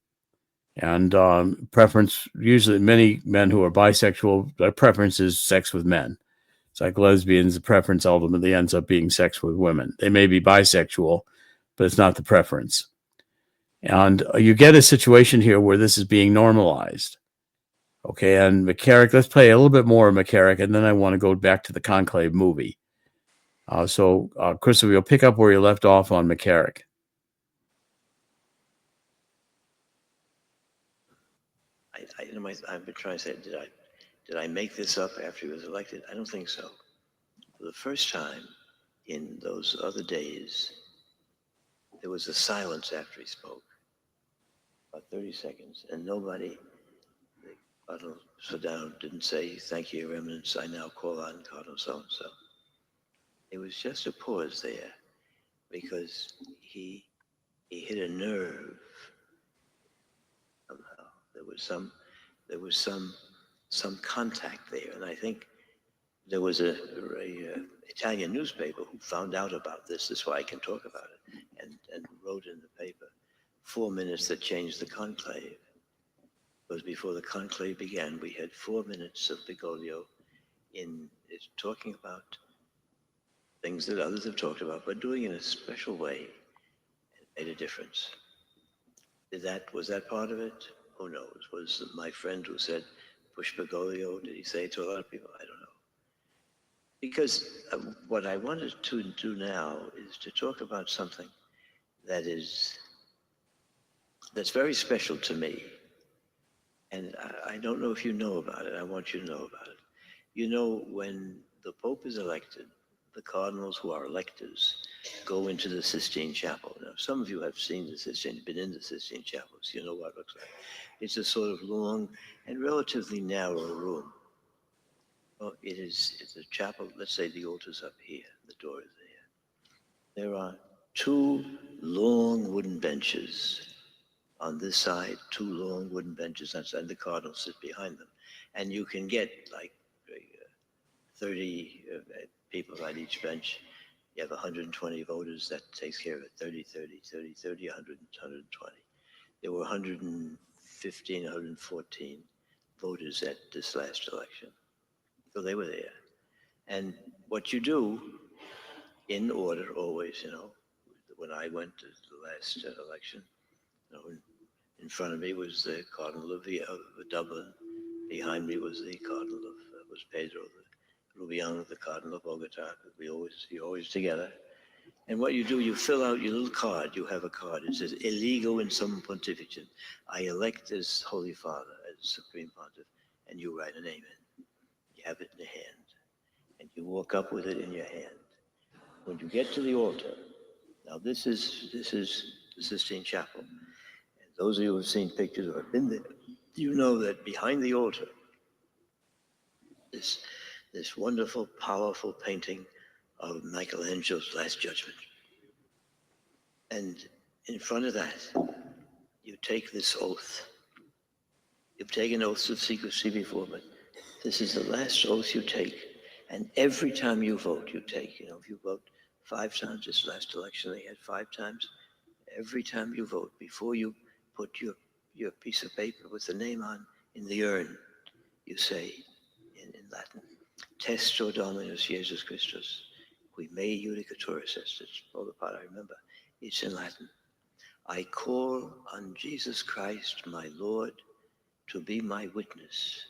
And preference, usually many men who are bisexual, their preference is sex with men. It's like lesbians, the preference ultimately ends up being sex with women. They may be bisexual, but it's not the preference. And you get a situation here where this is being normalized. Okay, and McCarrick, let's play a little bit more of McCarrick, and then I want to go back to the Conclave movie. So, Chris, we'll pick up where you left off on McCarrick. I've been trying to say, did I make this up after he was elected? I don't think so. For the first time in those other days, there was a silence after he spoke, about 30 seconds, and nobody, the Cardinal stood down, didn't say, "Thank you, Your Eminence, I now call on Cardinal so-and-so." It was just a pause there, because he hit a nerve somehow. There was some contact there, and I think there was a Italian newspaper who found out about this. That's why I can talk about it, and wrote in the paper, 4 minutes that changed the conclave. Because before the conclave began, we had 4 minutes of Bergoglio talking about things that others have talked about, but doing it in a special way, and it made a difference. Was that part of it? Who knows? Was my friend who said, push Bergoglio, did he say it to a lot of people? I don't know. Because what I wanted to do now is to talk about something that's very special to me. And I don't know if you know about it. I want you to know about it. You know, when the Pope is elected, the cardinals who are electors go into the Sistine Chapel. Now, some of you have seen the Sistine, been in the Sistine Chapel, so you know what it looks like. It's a sort of long and relatively narrow room. Well, it's a chapel. Let's say the altar's up here, the door is there. There are 2 long wooden benches on this side, 2 long wooden benches on the side. The cardinals sit behind them. And you can get like 30 people at each bench. You have 120 voters. That takes care of it. 30, 100, 120. There were 115, 114 voters at this last election. So they were there. And what you do, in order always, you know, when I went to the last election, you know, in front of me was the Cardinal of Dublin. Behind me was the Cardinal was Pedro Rubiano, the Cardinal of Bogota. You're always together. And what you do, you fill out your little card. You have a card. It says, "Eligo in summum pontificem." I elect as Holy Father, as Supreme Pontiff, and you write a name in. You have it in your hand, and you walk up with it in your hand. When you get to the altar, now this is the Sistine Chapel, and those of you who have seen pictures or have been there, you know that behind the altar, this wonderful, powerful painting of Michelangelo's Last Judgment. And in front of that, you take this oath. You've taken oaths of secrecy before, but this is the last oath you take. And every time you vote, you take. You know, if you vote 5 times, this last election they had 5 times. Every time you vote, before you put your piece of paper with the name on in the urn, you say in Latin, "Testor Dominus Jesus Christus, qui me judicaturus est." It's all the part I remember. It's in Latin. "I call on Jesus Christ, my Lord, to be my witness.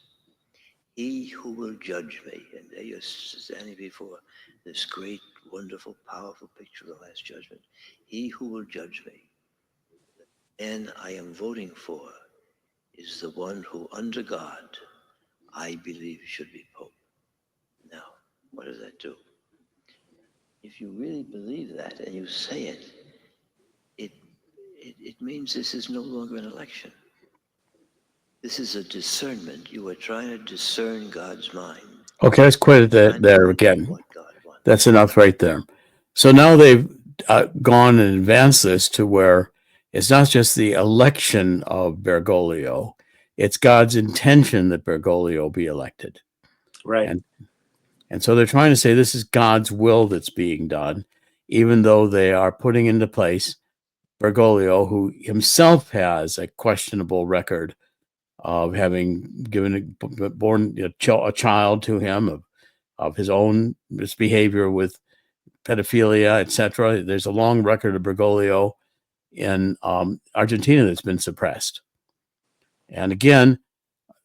He who will judge me." And there you're standing before this great, wonderful, powerful picture of the Last Judgment. "He who will judge me. The man I am voting for is the one who, under God, I believe should be Pope." Now, what does that do? If you really believe that and you say it, it means this is no longer an election. This is a discernment. You are trying to discern God's mind. Okay, let's quit it there again. What God That's enough right there. So now they've gone and advanced this to where it's not just the election of Bergoglio, it's God's intention that Bergoglio be elected. Right. And so they're trying to say this is God's will that's being done, even though they are putting into place Bergoglio, who himself has a questionable record of having born a child to him of his own misbehavior with pedophilia, etc. There's a long record of Bergoglio in Argentina that's been suppressed. And again,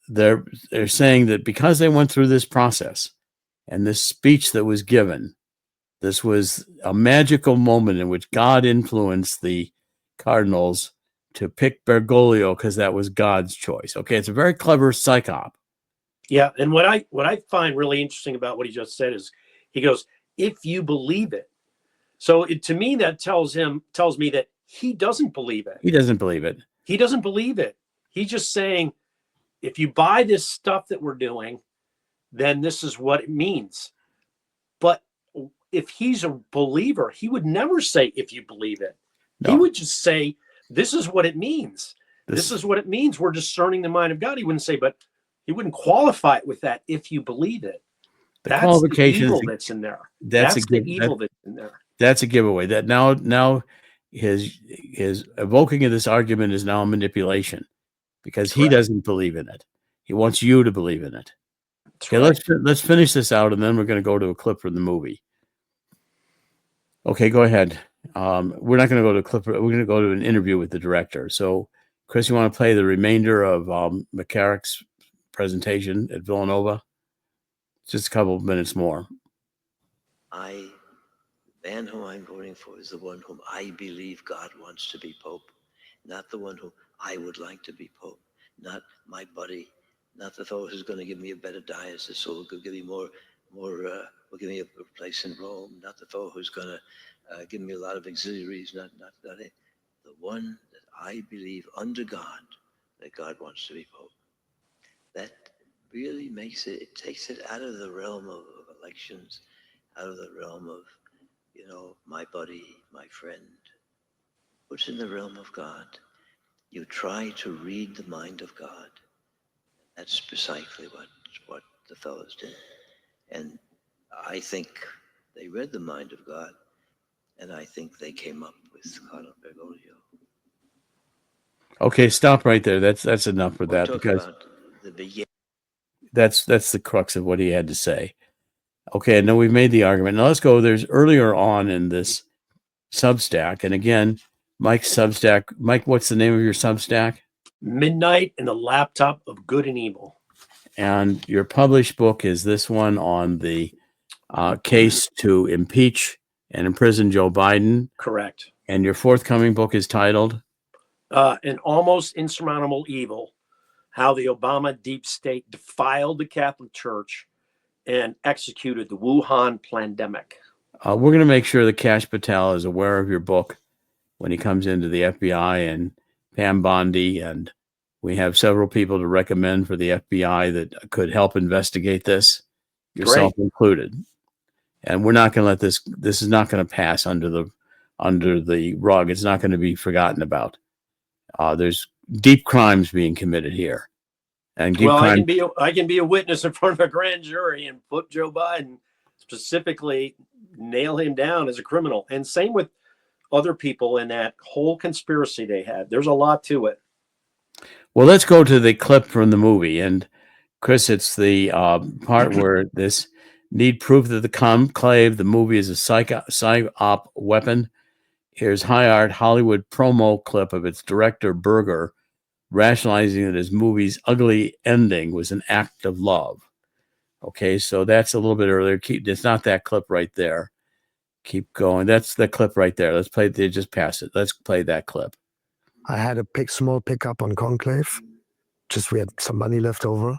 they're saying that because they went through this process and this speech that was given, this was a magical moment in which God influenced the cardinals to pick Bergoglio because that was God's choice. Okay, it's a very clever psyop. Yeah, and what I find really interesting about what he just said is he goes, if you believe it. So to me, that tells me that he doesn't believe it. He doesn't believe it. He doesn't believe it. He's just saying, if you buy this stuff that we're doing, then this is what it means. But if he's a believer, he would never say, if you believe it. No. He would just say, this is what it means. This is what it means. We're discerning the mind of God. He wouldn't say, but he wouldn't qualify it with that, if you believe it. That's qualification the evil that's in there. That's the evil that's in there. That's a giveaway. That now his evoking of this argument is now a manipulation because he doesn't believe in it. He wants you to believe in it. That's Okay, right. let's finish this out, and then we're going to go to a clip from the movie. Okay, go ahead. We're not going to go to a clip. We're going to go to an interview with the director. So, Chris, you want to play the remainder of McCarrick's presentation at Villanova? Just a couple of minutes more. The man whom I'm voting for is the one whom I believe God wants to be Pope, not the one whom I would like to be Pope, not my buddy, not the fellow who's going to give me a better diocese, so will give me will give me a place in Rome, not the fellow who's going to give me a lot of auxiliaries, not it. The one that I believe under God that God wants to be Pope. That really it takes it out of the realm of elections, out of the realm of, my buddy, my friend. Puts in the realm of God. You try to read the mind of God. That's precisely what the fellows did. And I think they read the mind of God, and I think they came up with Cardinal Bergoglio. Okay, stop right there. That's enough for that, because that's the crux of what he had to say. Okay, now we've made the argument. Now let's go. There's earlier on in this Substack, and again, Mike's Substack. Mike, what's the name of your Substack? Midnight and the Laptop of Good and Evil. And your published book is this one on the case to impeach and imprison Joe Biden. Correct. And your forthcoming book is titled? An Almost Insurmountable Evil, How the Obama Deep State Defiled the Catholic Church and Executed the Wuhan Plandemic. We're going to make sure that Kash Patel is aware of your book when he comes into the FBI, and Pam Bondi, and we have several people to recommend for the FBI that could help investigate this, yourself included. And we're not going to let this is not going to pass under the rug. It's not going to be forgotten about. There's deep crimes being committed here. And I can be a witness in front of a grand jury and put Joe Biden, specifically nail him down as a criminal. And same with other people in that whole conspiracy they had. There's a lot to it. Well, let's go to the clip from the movie. And Chris, it's the part where this need proof that the Conclave, the movie, is a psyop weapon. Here's high art Hollywood promo clip of its director, Berger, rationalizing that his movie's ugly ending was an act of love. Okay, so that's a little bit earlier. It's not that clip right there. Keep going. That's the clip right there. Let's play. They just passed it. Let's play that clip. I had a small pickup on Conclave. Just we had some money left over.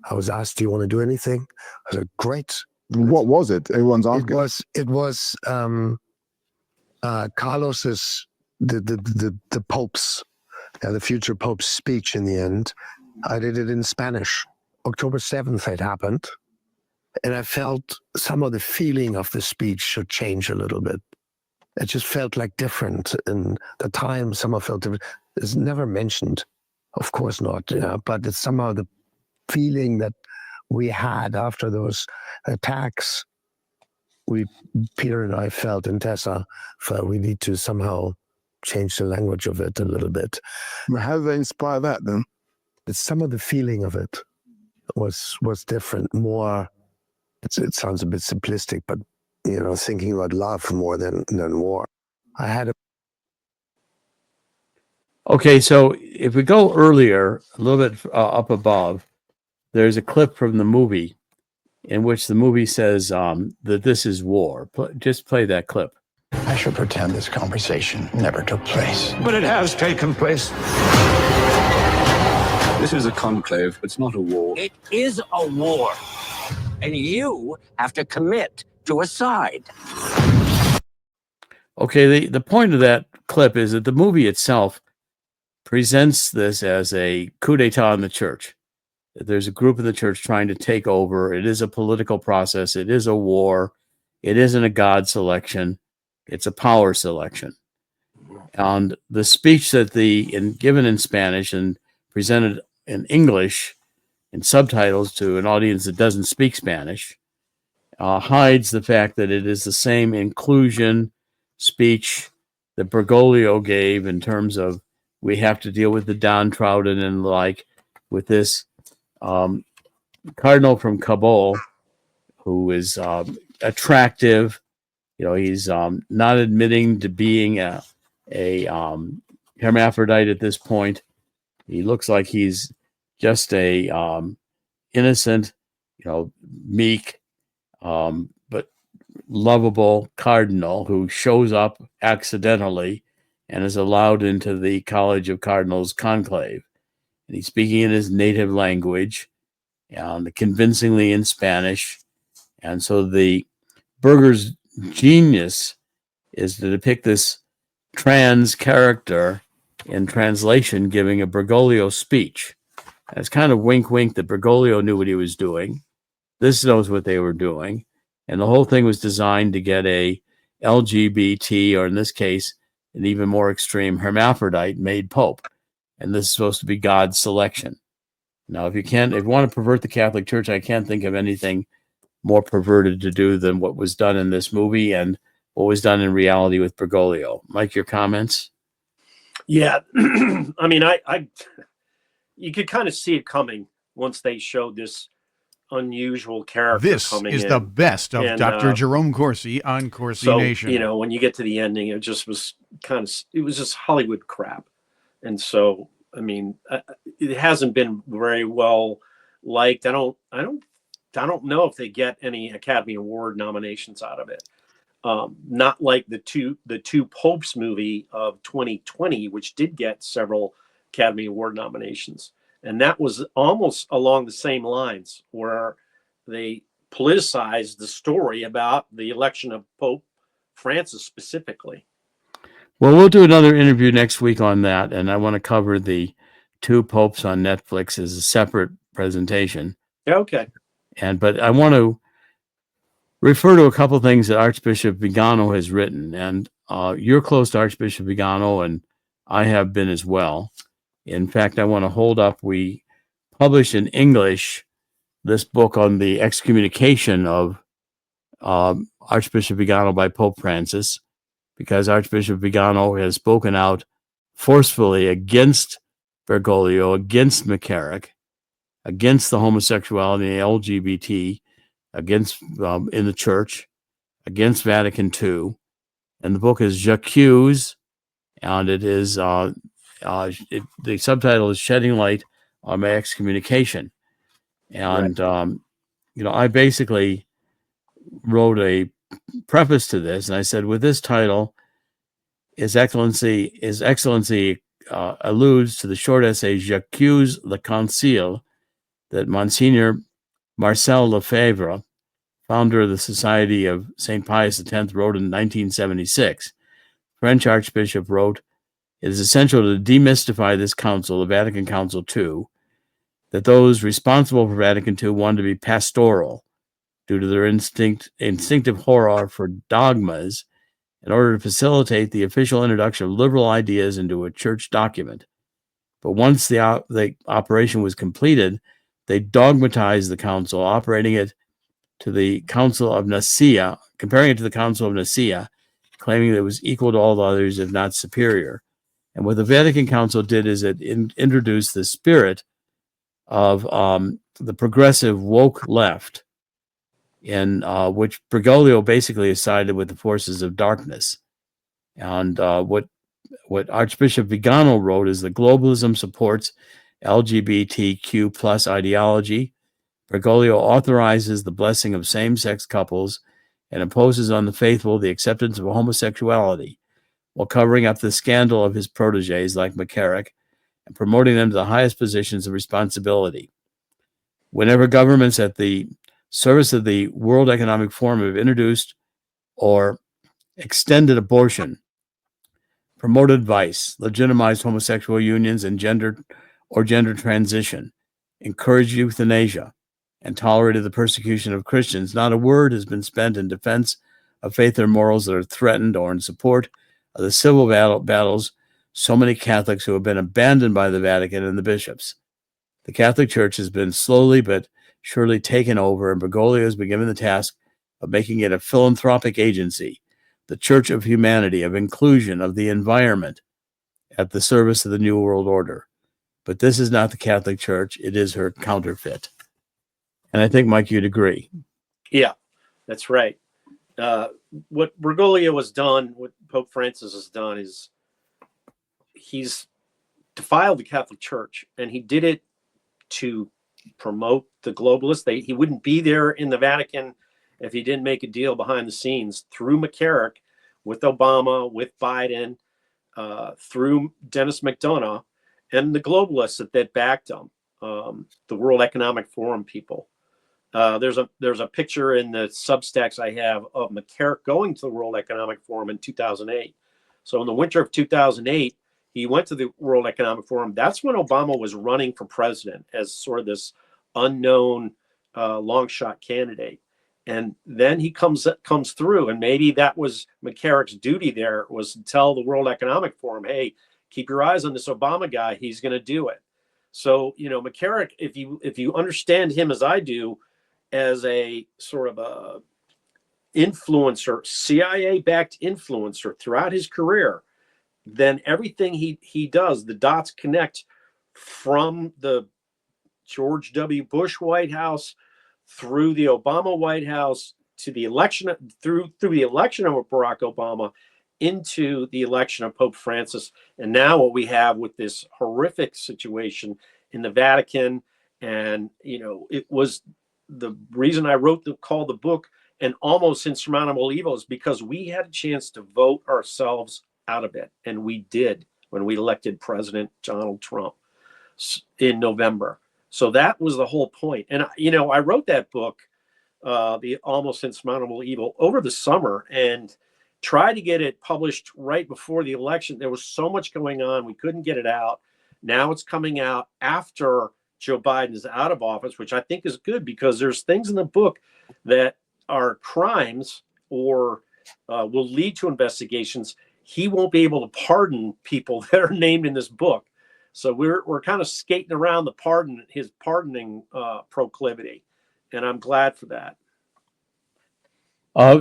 I was asked, "Do you want to do anything?" I said, "Great." What was it? Everyone's asking. It was Carlos's the Pope's, the future Pope's speech in the end. I did it in Spanish. October 7th it happened. And I felt some of the feeling of the speech should change a little bit. It just felt like different. In the time, somehow felt different. It's never mentioned, of course not, but it's somehow the feeling that we had after those attacks. Peter and I felt, and Tessa felt, we need to somehow change the language of it a little bit. How did they inspire that then? Some of the feeling of it was different, more. It sounds a bit simplistic, but thinking about love more than war. I had a Okay, so if we go earlier, a little bit up above, there's a clip from the movie in which the movie says that this is war. Just play that clip. I should pretend this conversation never took place. But it has taken place. This is a conclave. It's not a war. It is a war. And you have to commit to a side. Okay, the point of that clip is that the movie itself presents this as a coup d'etat in the church. There's a group in the church trying to take over. It is a political process. It is a war. It isn't a God selection. It's a power selection. And the speech that given in Spanish and presented in English in subtitles to an audience that doesn't speak Spanish hides the fact that it is the same inclusion speech that Bergoglio gave in terms of we have to deal with the downtrodden and with this cardinal from Kabul who is attractive. He's not admitting to being a hermaphrodite at this point. He looks like he's just a innocent, meek, but lovable cardinal who shows up accidentally and is allowed into the College of Cardinals conclave. And he's speaking in his native language, and convincingly in Spanish. And so the Berger's genius is to depict this trans character in translation giving a Bergoglio speech. And it's kind of wink wink that Bergoglio knew what he was doing. This knows what they were doing. And the whole thing was designed to get a LGBT, or in this case, an even more extreme hermaphrodite made pope. And this is supposed to be God's selection. Now, if you want to pervert the Catholic Church, I can't think of anything more perverted to do than what was done in this movie and what was done in reality with Bergoglio. Mike, your comments? Yeah, I mean, you could kind of see it coming once they showed this unusual character. This coming is in. the best of And, Dr. Jerome Corsi on Corsi So, Nation. when you get to the ending, it just was it was just Hollywood crap. And so, I mean, it hasn't been very well liked. I don't know if they get any Academy Award nominations out of it. Not like the two Popes movie of 2020, which did get several Academy Award nominations. And that was almost along the same lines, where they politicized the story about the election of Pope Francis specifically. Well, we'll do another interview next week on that, and I want to cover the two popes on Netflix as a separate presentation. Yeah, okay. But I want to refer to a couple of things that Archbishop Vigano has written, and you're close to Archbishop Vigano, and I have been as well. In fact, I want to hold up, we published in English this book on the excommunication of Archbishop Vigano by Pope Francis, because Archbishop Vigano has spoken out forcefully against Bergoglio, against McCarrick, against the homosexuality and LGBT, against in the church, against Vatican II. And the book is J'accuse, and it is the subtitle is Shedding Light on My Excommunication. And I basically wrote a preface to this, and I said, with this title, His Excellency alludes to the short essay J'accuse le Concile that Monsignor Marcel Lefebvre, founder of the Society of St. Pius X, wrote in 1976. French Archbishop wrote, "It is essential to demystify this council, the Vatican Council II, that those responsible for Vatican II wanted to be pastoral, due to their instinctive horror for dogmas in order to facilitate the official introduction of liberal ideas into a church document. But once the operation was completed, they dogmatized the council, operating it to the Council of Nicaea, comparing it to the Council of Nicaea, claiming that it was equal to all the others, if not superior. And what the Vatican Council did is it introduced the spirit of the progressive woke left, in which Bergoglio basically sided with the forces of darkness. And what Archbishop Vigano wrote is that globalism supports LGBTQ plus ideology. Bergoglio authorizes the blessing of same-sex couples and imposes on the faithful the acceptance of homosexuality, while covering up the scandal of his proteges like McCarrick and promoting them to the highest positions of responsibility. Whenever governments at the service of the World Economic Forum have introduced or extended abortion, promoted vice, legitimized homosexual unions and gender transition, encouraged euthanasia, and tolerated the persecution of Christians, not a word has been spent in defense of faith or morals that are threatened or in support of the civil battles so many Catholics who have been abandoned by the Vatican and the bishops. The Catholic Church has been slowly but surely taken over, and Bergoglio has been given the task of making it a philanthropic agency, the Church of humanity, of inclusion, of the environment, at the service of the New World Order. But this is not the Catholic Church. It is her counterfeit. And I think, Mike, you'd agree. Yeah, that's right. What Bergoglio has done, what Pope Francis has done, is he's defiled the Catholic Church, and he did it to promote the globalists. He wouldn't be there in the Vatican if he didn't make a deal behind the scenes through McCarrick, with Obama, with Biden, through Dennis McDonough, and the globalists that backed him, the World Economic Forum people. There's a picture in the Substacks I have of McCarrick going to the World Economic Forum in 2008. So in the winter of 2008, he went to the World Economic Forum. That's when Obama was running for president as sort of this unknown long shot candidate. And then he comes through, and maybe that was McCarrick's duty there, was to tell the World Economic Forum, hey, keep your eyes on this Obama guy. He's going to do it. So, McCarrick, if you understand him as I do, as a sort of a influencer, CIA-backed influencer throughout his career, then everything he does, the dots connect from the George W. Bush White House through the Obama White House to the election, through the election of Barack Obama into the election of Pope Francis. And now what we have with this horrific situation in the Vatican, and it was the reason I called the book An Almost Insurmountable Evil, is because we had a chance to vote ourselves out of it. And we did when we elected President Donald Trump in November. So that was the whole point. And, I wrote that book, The Almost Insurmountable Evil, over the summer and tried to get it published right before the election. There was so much going on. We couldn't get it out. Now it's coming out after Joe Biden is out of office, which I think is good, because there's things in the book that are crimes or will lead to investigations. He won't be able to pardon people that are named in this book. So we're kind of skating around his pardoning proclivity, and I'm glad for that.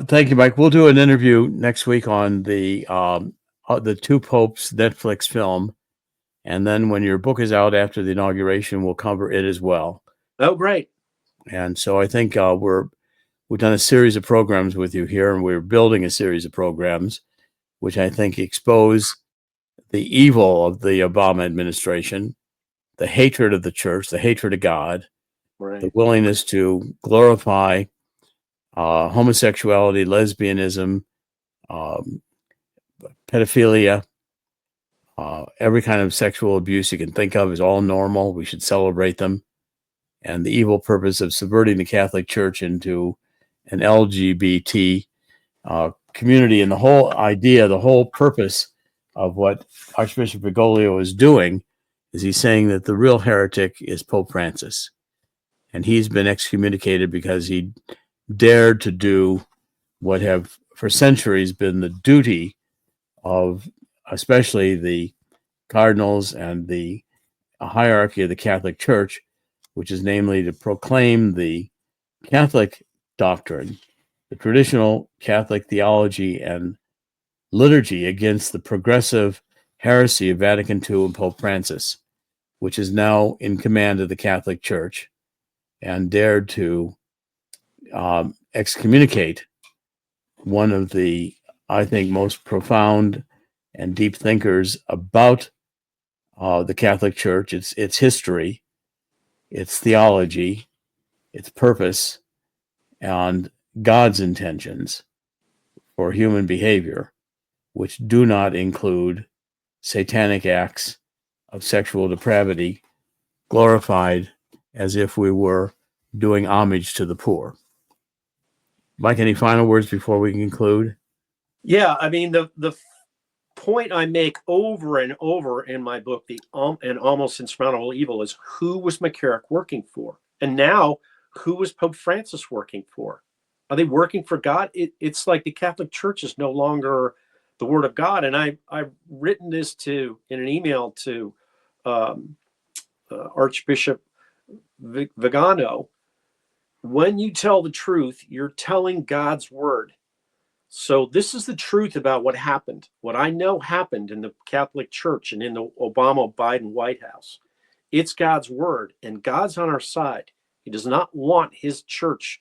Thank you, Mike. We'll do an interview next week on the Two Popes Netflix film. And then when your book is out after the inauguration, we'll cover it as well. Oh, great. And so I think we've done a series of programs with you here, and we're building a series of programs which I think expose the evil of the Obama administration, the hatred of the church, the hatred of God, right, the willingness to glorify homosexuality, lesbianism, pedophilia, every kind of sexual abuse you can think of is all normal. We should celebrate them. And the evil purpose of subverting the Catholic Church into an LGBT community, and the whole idea, the whole purpose of what Archbishop Bergoglio is doing is he's saying that the real heretic is Pope Francis. And he's been excommunicated because he dared to do what have for centuries been the duty of especially the cardinals and the hierarchy of the Catholic Church, which is namely to proclaim the Catholic doctrine, the traditional Catholic theology and liturgy against the progressive heresy of Vatican II and Pope Francis, which is now in command of the Catholic Church, and dared to excommunicate one of the, I think, most profound and deep thinkers about the Catholic Church, its history, its theology, its purpose, and God's intentions for human behavior, which do not include satanic acts of sexual depravity glorified as if we were doing homage to the poor. Mike, any final words before we conclude? Yeah, I mean, the point I make over and over in my book, The and Almost Insurmountable Evil, is who was McCarrick working for? And now, who was Pope Francis working for? Are they working for God? It's like the Catholic Church is no longer the Word of God. And I've written this in an email to Archbishop Vigano. When you tell the truth, you're telling God's word. So this is the truth about what happened. What I know happened in the Catholic Church and in the Obama-Biden White House. It's God's word, and God's on our side. He does not want his church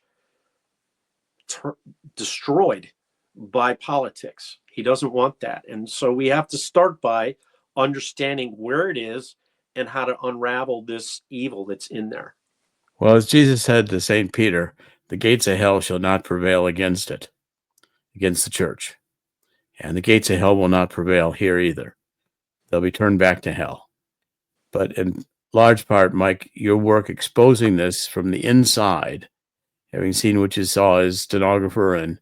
destroyed by politics. He doesn't want that. And so we have to start by understanding where it is and how to unravel this evil that's in there. Well, as Jesus said to St. Peter, the gates of hell shall not prevail against it, against the church. And the gates of hell will not prevail here either. They'll be turned back to hell. But in large part, Mike, your work exposing this from the inside, having seen what you saw as stenographer and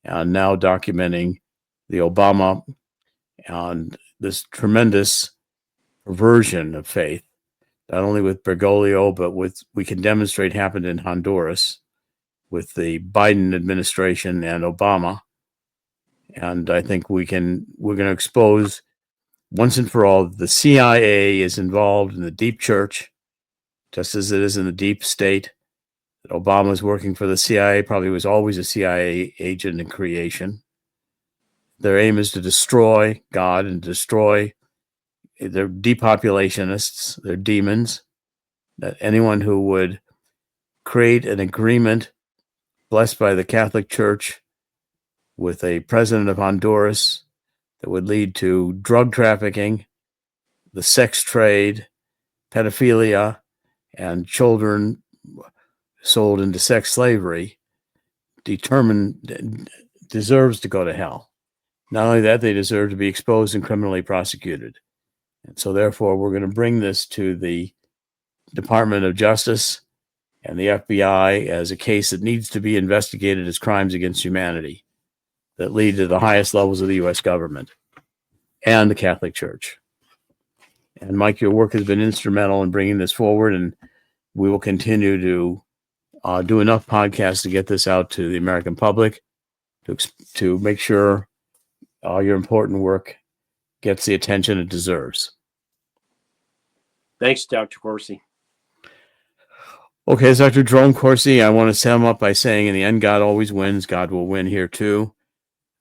now documenting the Obama and this tremendous perversion of faith, not only with Bergoglio, but we can demonstrate happened in Honduras with the Biden administration and Obama. And I think we're going to expose once and for all the CIA is involved in the deep church, just as it is in the deep state. That Obama is working for the CIA, probably was always a CIA agent in creation. Their aim is to destroy God and destroy. They're depopulationists, they're demons. That anyone who would create an agreement blessed by the Catholic Church with a president of Honduras that would lead to drug trafficking, the sex trade, pedophilia, and children sold into sex slavery, deserves to go to hell. Not only that, they deserve to be exposed and criminally prosecuted. And so therefore, we're going to bring this to the Department of Justice and the FBI as a case that needs to be investigated as crimes against humanity that lead to the highest levels of the U.S. government and the Catholic Church. And Mike, your work has been instrumental in bringing this forward, and we will continue to do enough podcasts to get this out to the American public to make sure your important work gets the attention it deserves. Thanks, Dr. Corsi. Okay, as Dr. Jerome Corsi, I want to sum up by saying, in the end, God always wins. God will win here too.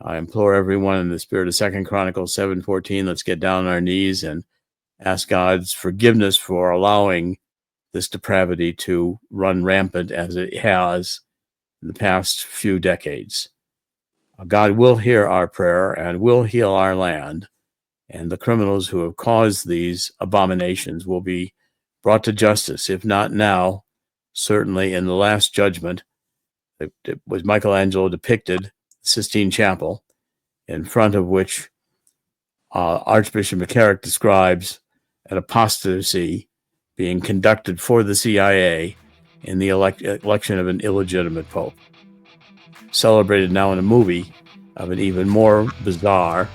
I implore everyone in the spirit of 2 Chronicles 7:14, let's get down on our knees and ask God's forgiveness for allowing this depravity to run rampant as it has in the past few decades. God will hear our prayer and will heal our land, and the criminals who have caused these abominations will be brought to justice, if not now, certainly in the Last Judgment. It was Michelangelo depicted the Sistine Chapel, in front of which Archbishop McCarrick describes an apostasy being conducted for the CIA in the election of an illegitimate pope. Celebrated now in a movie of an even more bizarre,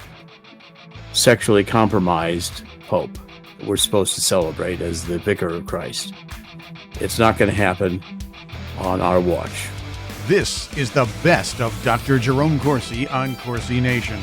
sexually compromised pope that we're supposed to celebrate as the Vicar of Christ. It's not going to happen on our watch. This is the best of Dr. Jerome Corsi on Corsi Nation.